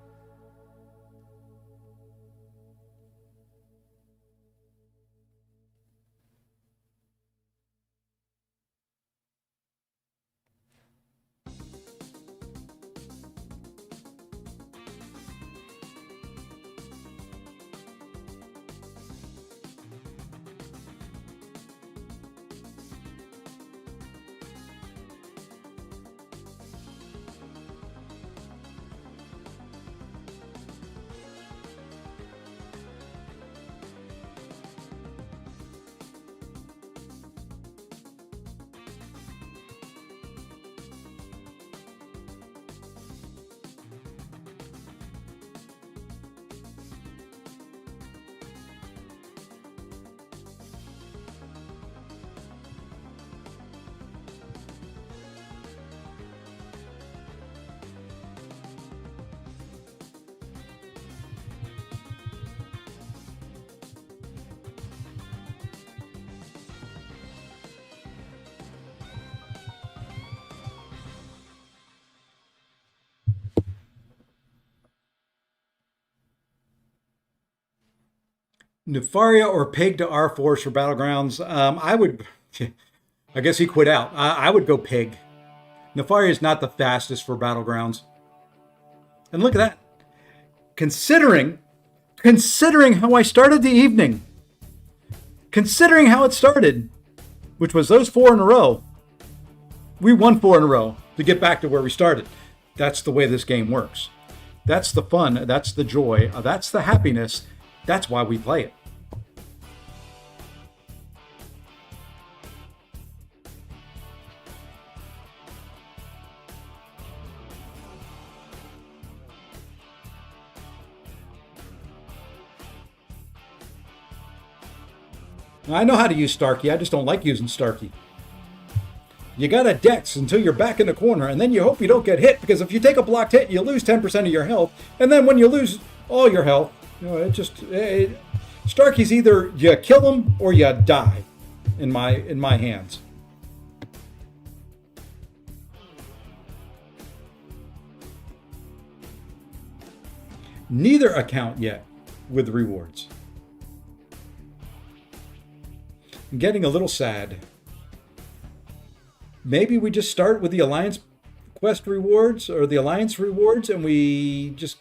Nefaria or Pig to R4s for Battlegrounds. I would, I guess he quit out. I would go Pig. Nefaria is not the fastest for Battlegrounds. And look at that. Considering how I started the evening, considering how it started, which was those 4 in a row, we won 4 in a row to get back to where we started. That's the way this game works. That's the fun. That's the joy. That's the happiness. That's why we play it. I know how to use Starkey. I just don't like using Starkey. You got to dex until you're back in the corner, and then you hope you don't get hit, because if you take a blocked hit, you lose 10% of your health, and then when you lose all your health, Starkey's either you kill him or you die in my hands. Neither account yet with rewards. I'm getting a little sad. Maybe we just start with the Alliance quest rewards or the Alliance rewards and we just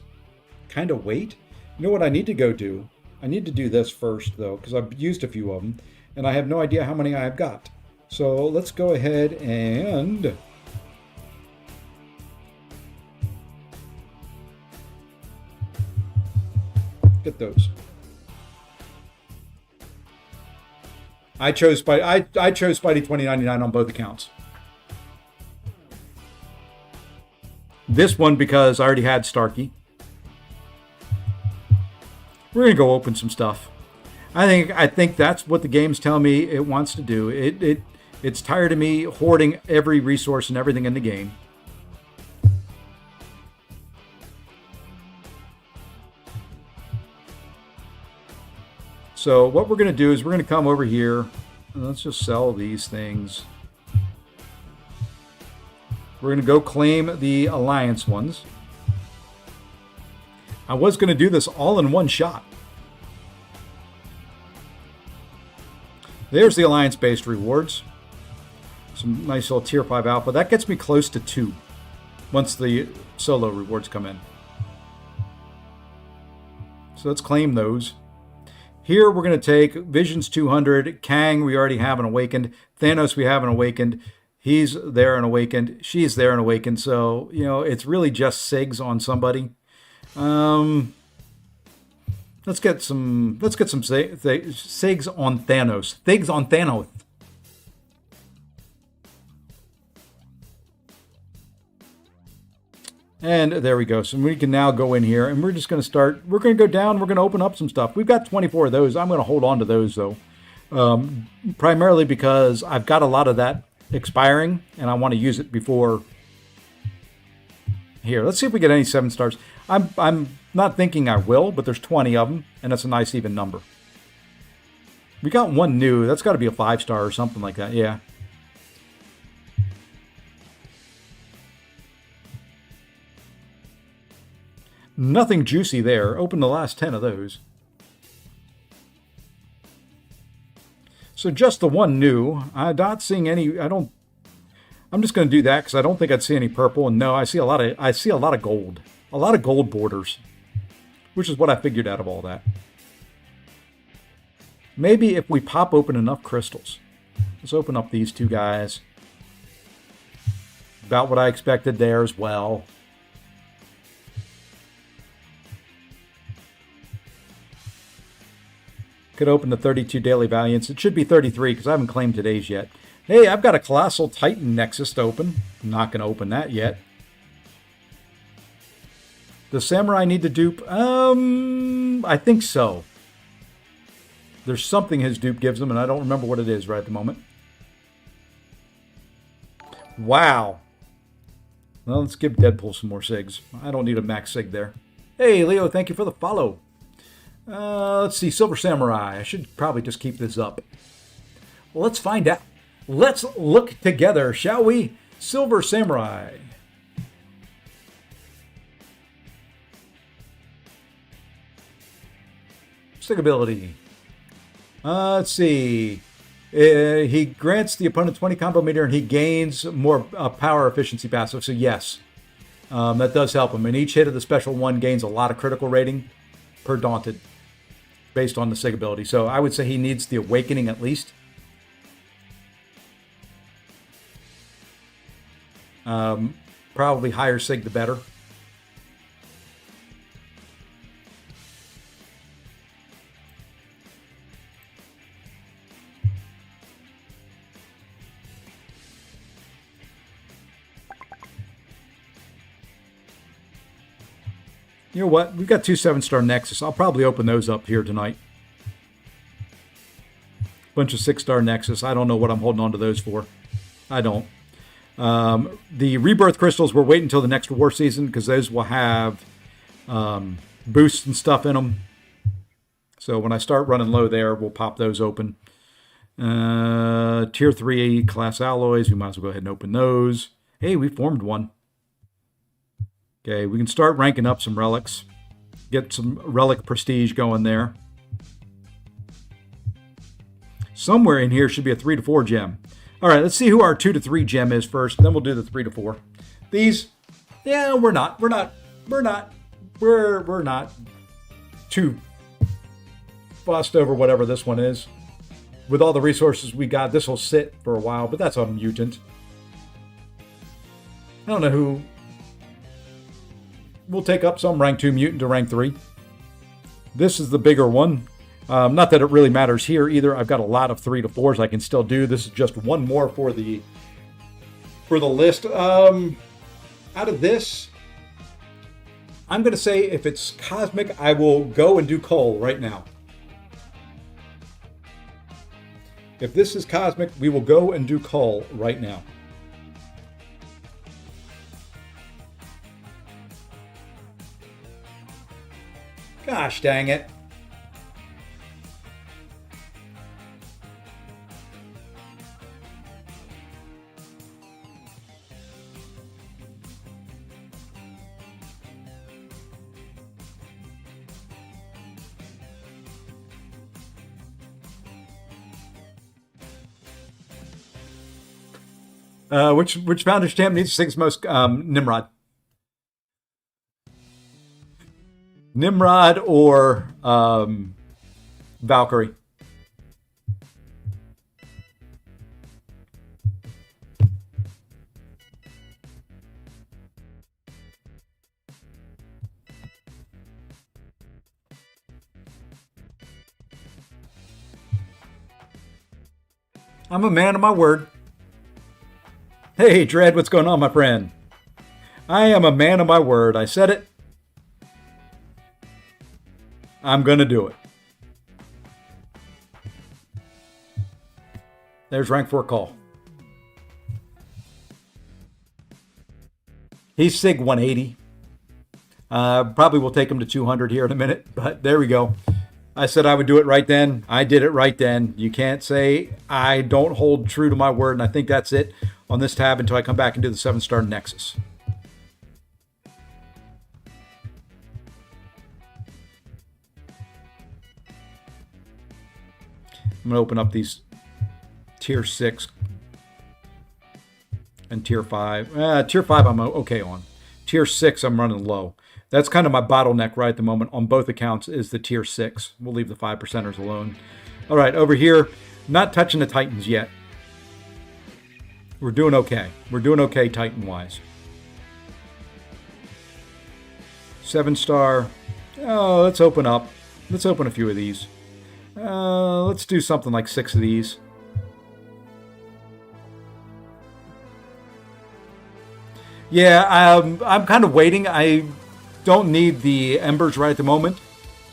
kind of wait. You know what I need to go do? I need to do this first, though, because I've used a few of them, and I have no idea how many I've got. So let's go ahead and get those. I chose Spidey 2099 on both accounts. This one because I already had Starkey. We're gonna go open some stuff. I think that's what the game's telling me it wants to do. It's tired of me hoarding every resource and everything in the game. So what we're gonna do is we're gonna come over here. Let's just sell these things. We're going to go claim the Alliance ones. I was going to do this all in one shot. There's the Alliance-based rewards. Some nice little Tier 5 Alpha. That gets me close to 2 once the solo rewards come in. So let's claim those. Here we're going to take Visions 200. Kang we already have an Awakened. Thanos we have an Awakened. He's there and Awakened. She's there and Awakened. So, it's really just SIGs on somebody. Let's get some SIGs on Thanos. SIGs on Thanos. And there we go. So we can now go in here and we're just going to start. We're going to go down. We're going to open up some stuff. We've got 24 of those. I'm going to hold on to those, though. Primarily because I've got a lot of that expiring and I want to use it before. Here, let's see if we get any 7 stars. I'm not thinking I will, but there's 20 of them and that's a nice even number. We got one new. That's got to be a 5-star or something like that. Yeah. Nothing juicy there. Open the last 10 of those. So just the one new. I'm not seeing any. I'm just going to do that because I don't think I'd see any purple. And no, I see a lot of gold. A lot of gold borders, which is what I figured out of all that. Maybe if we pop open enough crystals. Let's open up these 2 guys. About what I expected there as well. Could open the 32 daily valiants. It should be 33 because I haven't claimed today's yet. Hey, I've got a Colossal Titan Nexus to open. I'm not going to open that yet. Does Samurai need to dupe? I think so. There's something his dupe gives him, and I don't remember what it is right at the moment. Wow. Well, let's give Deadpool some more SIGs. I don't need a max SIG there. Hey, Leo, thank you for the follow. Let's see, Silver Samurai. I should probably just keep this up. Well, let's find out. Let's look together, shall we? Silver Samurai. Stick ability. Let's see. He grants the opponent 20 combo meter and he gains more power efficiency passive. So yes, that does help him. And each hit of the special one gains a lot of critical rating per daunted based on the SIG ability. So I would say he needs the awakening at least. Probably higher SIG the better. You know what? We've got 2 7-star Nexus. I'll probably open those up here tonight. Bunch of 6-star Nexus. I don't know what I'm holding on to those for. I don't. The Rebirth Crystals, we're waiting until the next war season because those will have boosts and stuff in them. So when I start running low there, we'll pop those open. Tier 3 class alloys. We might as well go ahead and open those. Hey, we formed one. Okay, we can start ranking up some relics. Get some relic prestige going there. Somewhere in here should be a 3 to 4 gem. All right, let's see who our 2 to 3 gem is first. Then we'll do the 3 to 4. These, yeah, we're not too fussed over whatever this one is. With all the resources we got, this will sit for a while, but that's a mutant. I don't know who. We'll take up some rank 2 mutant to rank 3. This is the bigger one. Not that it really matters here either. I've got a lot of 3 to 4s I can still do. This is just one more for the list. Out of this, I'm going to say if it's Cosmic, I will go and do Coal right now. If this is Cosmic, we will go and do Coal right now. Gosh dang it. Which Founders champ needs 6 most Nimrod? Nimrod or Valkyrie? I'm a man of my word. Hey, Dread, what's going on, my friend? I am a man of my word. I said it. I'm going to do it. There's rank 4 Call. He's SIG 180. Probably will take him to 200 here in a minute, but there we go. I said I would do it right then. I did it right then. You can't say I don't hold true to my word, and I think that's it on this tab until I come back and do the 7-star Nexus. I'm going to open up these tier 6 and tier 5. Tier 5 I'm okay on. Tier 6 I'm running low. That's kind of my bottleneck right at the moment on both accounts is the tier 6. We'll leave the 5%ers alone. All right, over here, not touching the Titans yet. We're doing okay. We're doing okay Titan-wise. 7-star. Oh, let's open up. Let's open a few of these. Let's do something like 6 of these. Yeah, I'm kind of waiting. I don't need the embers right at the moment.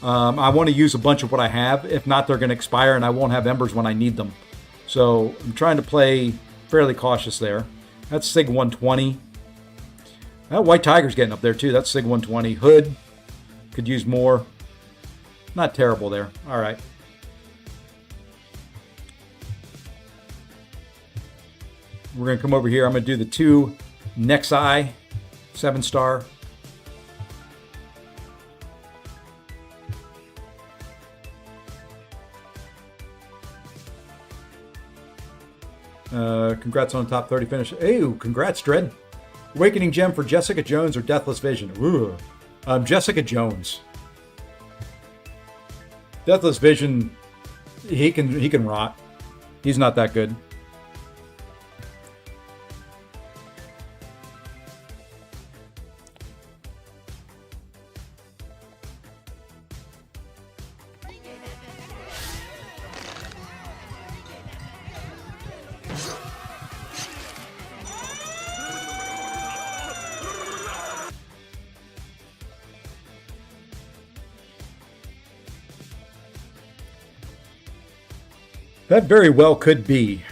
I want to use a bunch of what I have. If not, they're going to expire and I won't have embers when I need them. So I'm trying to play fairly cautious there. That's SIG 120. That White Tiger's getting up there too. That's SIG 120. Hood could use more. Not terrible there. All right. We're going to come over here. I'm going to do the 2 Nexi 7-star. Congrats on the top 30 finish. Ew, congrats, Dread. Awakening Gem for Jessica Jones or Deathless Vision? Ooh. Jessica Jones. Deathless Vision, he can rot. He's not that good. That very well could be.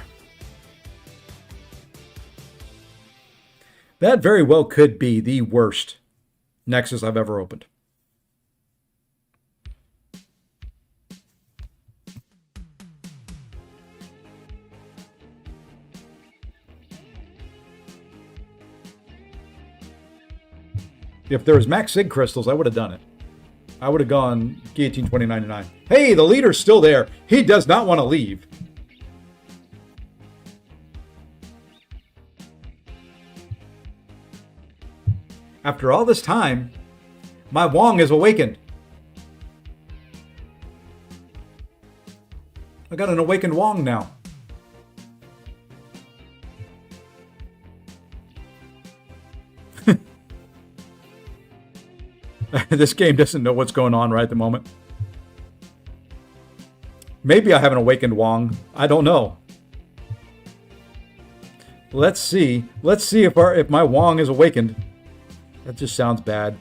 That very well could be the worst Nexus I've ever opened. If there was Max Sig crystals, I would have done it. I would have gone Guillotine 2099. Hey, the leader's still there. He does not want to leave. After all this time, my Wong is awakened. I got an awakened Wong now. This game doesn't know what's going on right at the moment. Maybe I have an awakened Wong. I don't know. Let's see. Let's see if my Wong is awakened. That just sounds bad.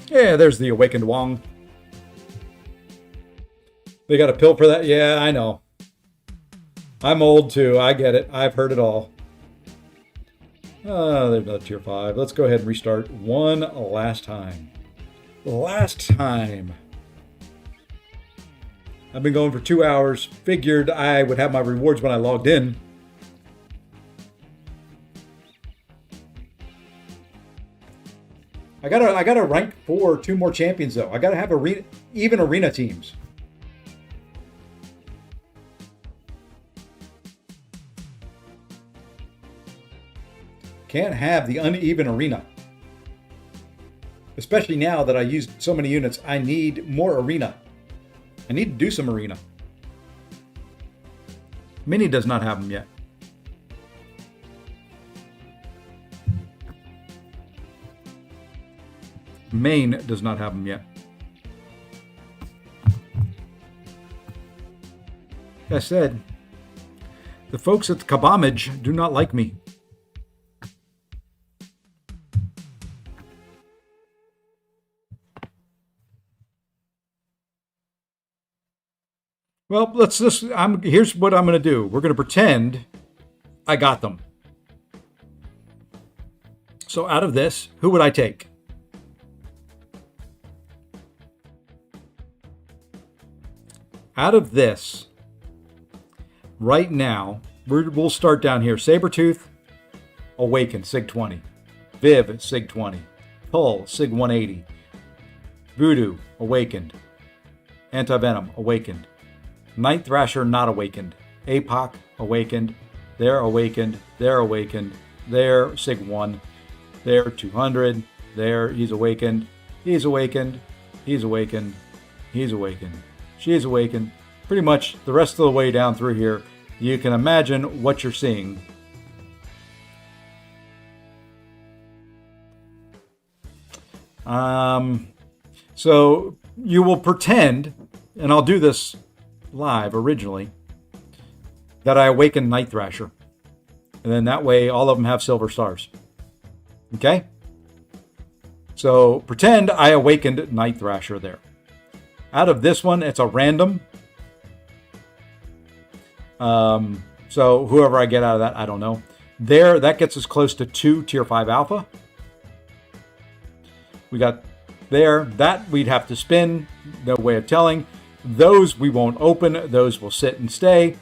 Yeah, there's the awakened Wong. They got a pill for that? Yeah, I know. I'm old too. I get it. I've heard it all. There's another tier 5. Let's go ahead and restart one last time. Last time. I've been going for 2 hours. Figured I would have my rewards when I logged in. I gotta rank for 2 more champions though. I gotta have even arena teams. Can't have the uneven arena. Especially now that I used so many units, I need more arena. I need to do some arena. Mini does not have them yet. Main does not have them yet. Like I said, the folks at the Kabamage do not like me. Well, here's what I'm going to do. We're going to pretend I got them. So out of this, who would I take? Out of this, right now, we'll start down here. Sabretooth, Awaken, Sig 20. Viv, Sig 20. Pull, Sig 180. Voodoo, Awakened. Anti-Venom, Awakened. Night Thrasher, not awakened. APOC, awakened. They're awakened. They're awakened. They're Sig 1. They're 200. There, he's awakened. He's awakened. He's awakened. He's awakened. She's awakened. Pretty much the rest of the way down through here, you can imagine what you're seeing. So you will pretend, and I'll do this live originally, that I awakened Night Thrasher. And then that way all of them have silver stars. Okay? So pretend I awakened Night Thrasher there. Out of this one, it's a random. So whoever I get out of that, I don't know. There, that gets us close to 2 tier 5 alpha. We got there. That we'd have to spin. No way of telling. Those we won't open. Those will sit and stay.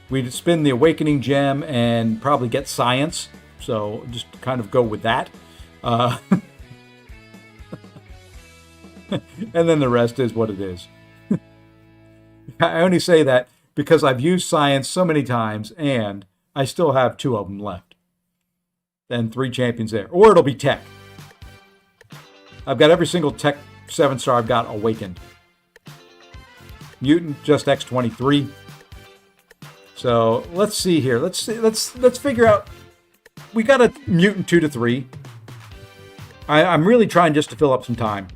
We'd spin the Awakening Gem and probably get Science. So just kind of go with that. And then the rest is what it is. I only say that because I've used science so many times and I still have 2 of them left. And 3 champions there. Or it'll be tech. I've got every single tech 7-star I've got awakened. Mutant, just X23. So let's see here. Let's figure out. We got a mutant 2 to 3. I'm really trying just to fill up some time.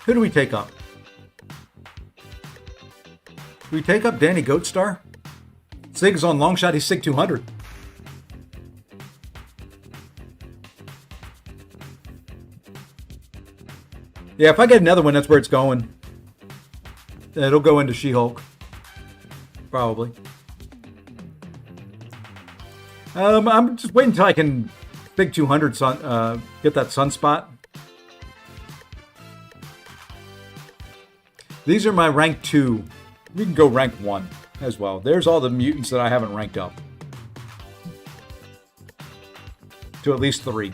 Who do we take up? Do we take up Danny Goatstar? Sig is on long shot. He's Sig 200. Yeah, if I get another one, that's where it's going. It'll go into She-Hulk. Probably. I'm just waiting until I can Big 200 get that sunspot. These are my rank 2. We can go rank 1 as well. There's all the mutants that I haven't ranked up. To at least 3.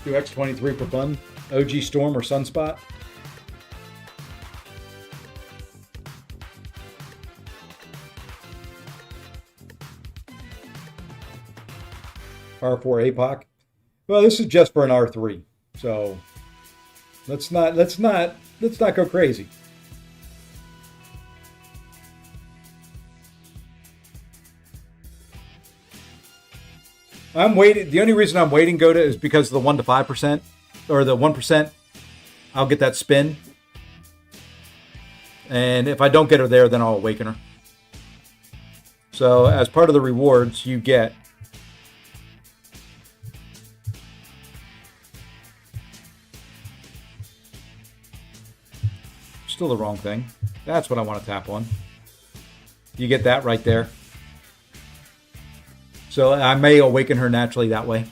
Do X23 for fun. OG Storm or Sunspot. R4 APOC. Well, this is just for an R3, so let's not go crazy. I'm waiting. The only reason I'm waiting, Goda, is because the 1 to 5% or the 1%. I'll get that spin, and if I don't get her there, then I'll awaken her. So as part of the rewards, you get still the wrong thing. That's what I want to tap on. You get that right there. So I may awaken her naturally that way.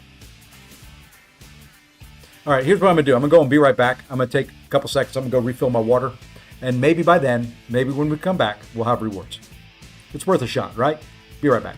All right, here's what I'm going to do. I'm going to go and be right back. I'm going to take a couple seconds. I'm going to go refill my water. And maybe by then, maybe when we come back, we'll have rewards. It's worth a shot, right? Be right back.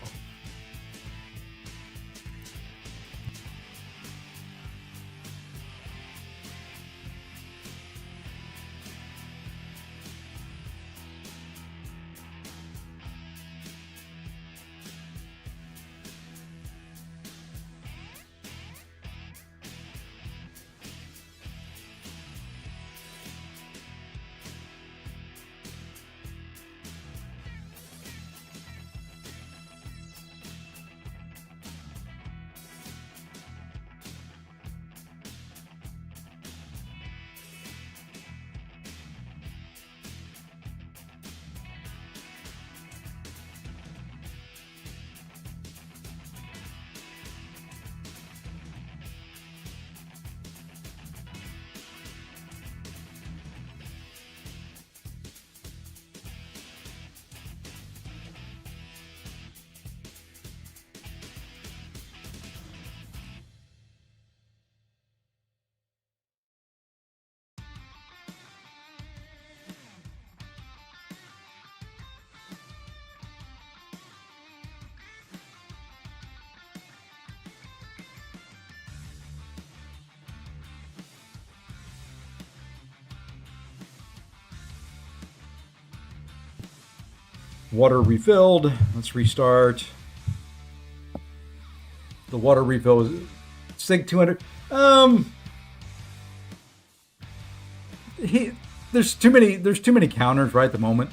Water refilled. Let's restart. The water refill is Sig 200. There's too many counters right at the moment.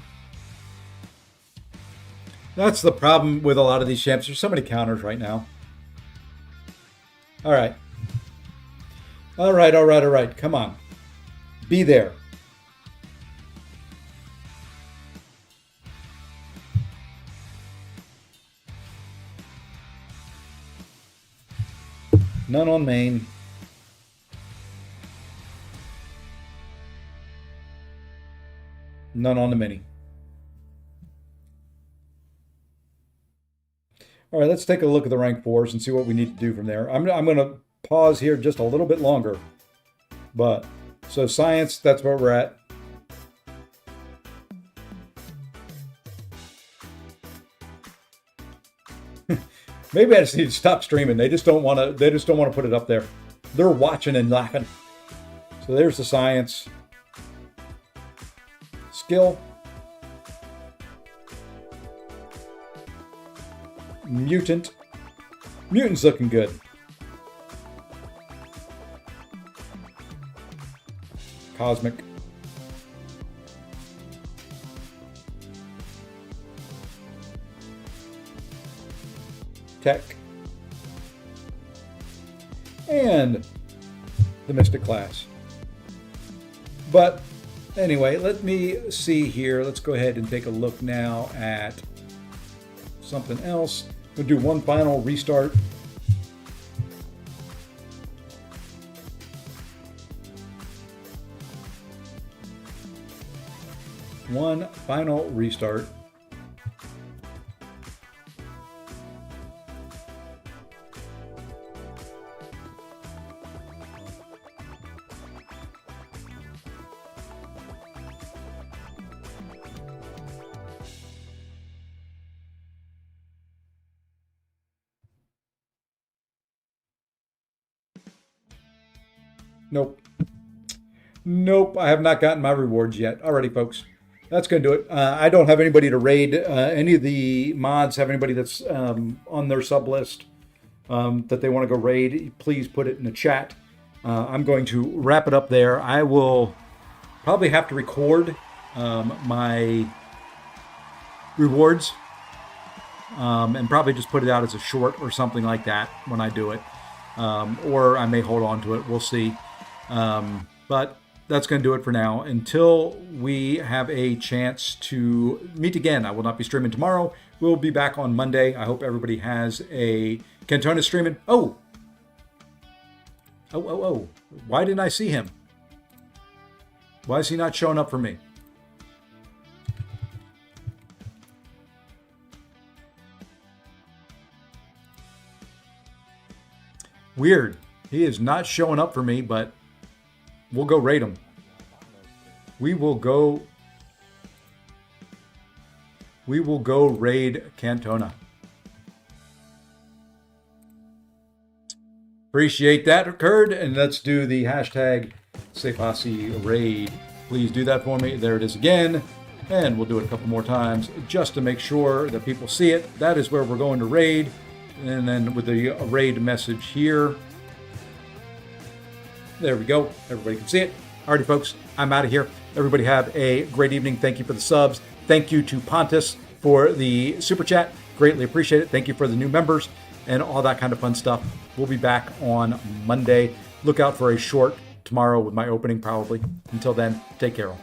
That's the problem with a lot of these champs. There's so many counters right now. All right. Come on. Be there. None on main. None on the mini. All right, let's take a look at the rank 4s and see what we need to do from there. I'm going to pause here just a little bit longer. But, so science, that's where we're at. Maybe I just need to stop streaming. They just don't want to. They just don't want to put it up there. They're watching and laughing. So there's the science. Skill. Mutant. Mutant's looking good. Cosmic. Tech. And the Mystic class. But anyway, let me see here. Let's go ahead and take a look now at something else. We'll do one final restart. One final restart. Nope. Nope, I have not gotten my rewards yet. Alrighty, folks. That's going to do it. I don't have anybody to raid. Any of the mods have anybody that's on their sub list that they want to go raid, please put it in the chat. I'm going to wrap it up there. I will probably have to record my rewards and probably just put it out as a short or something like that when I do it. Or I may hold on to it. We'll see. But that's going to do it for now. Until we have a chance to meet again, I will not be streaming tomorrow. We'll be back on Monday. I hope everybody has a Cantona streaming. Oh. Why didn't I see him? Why is he not showing up for me? Weird. He is not showing up for me, but we'll go raid him. We will go raid Cantona. Appreciate that occurred, and let's do the hashtag Sefasi raid. Please do that for me. There it is again, and we'll do it a couple more times just to make sure that people see it. That is where we're going to raid, and then with the raid message here. There we go. Everybody can see it. Alrighty, folks, I'm out of here. Everybody have a great evening. Thank you for the subs. Thank you to Pontus for the super chat. Greatly appreciate it. Thank you for the new members and all that kind of fun stuff. We'll be back on Monday. Look out for a short tomorrow with my opening probably. Until then, take care all.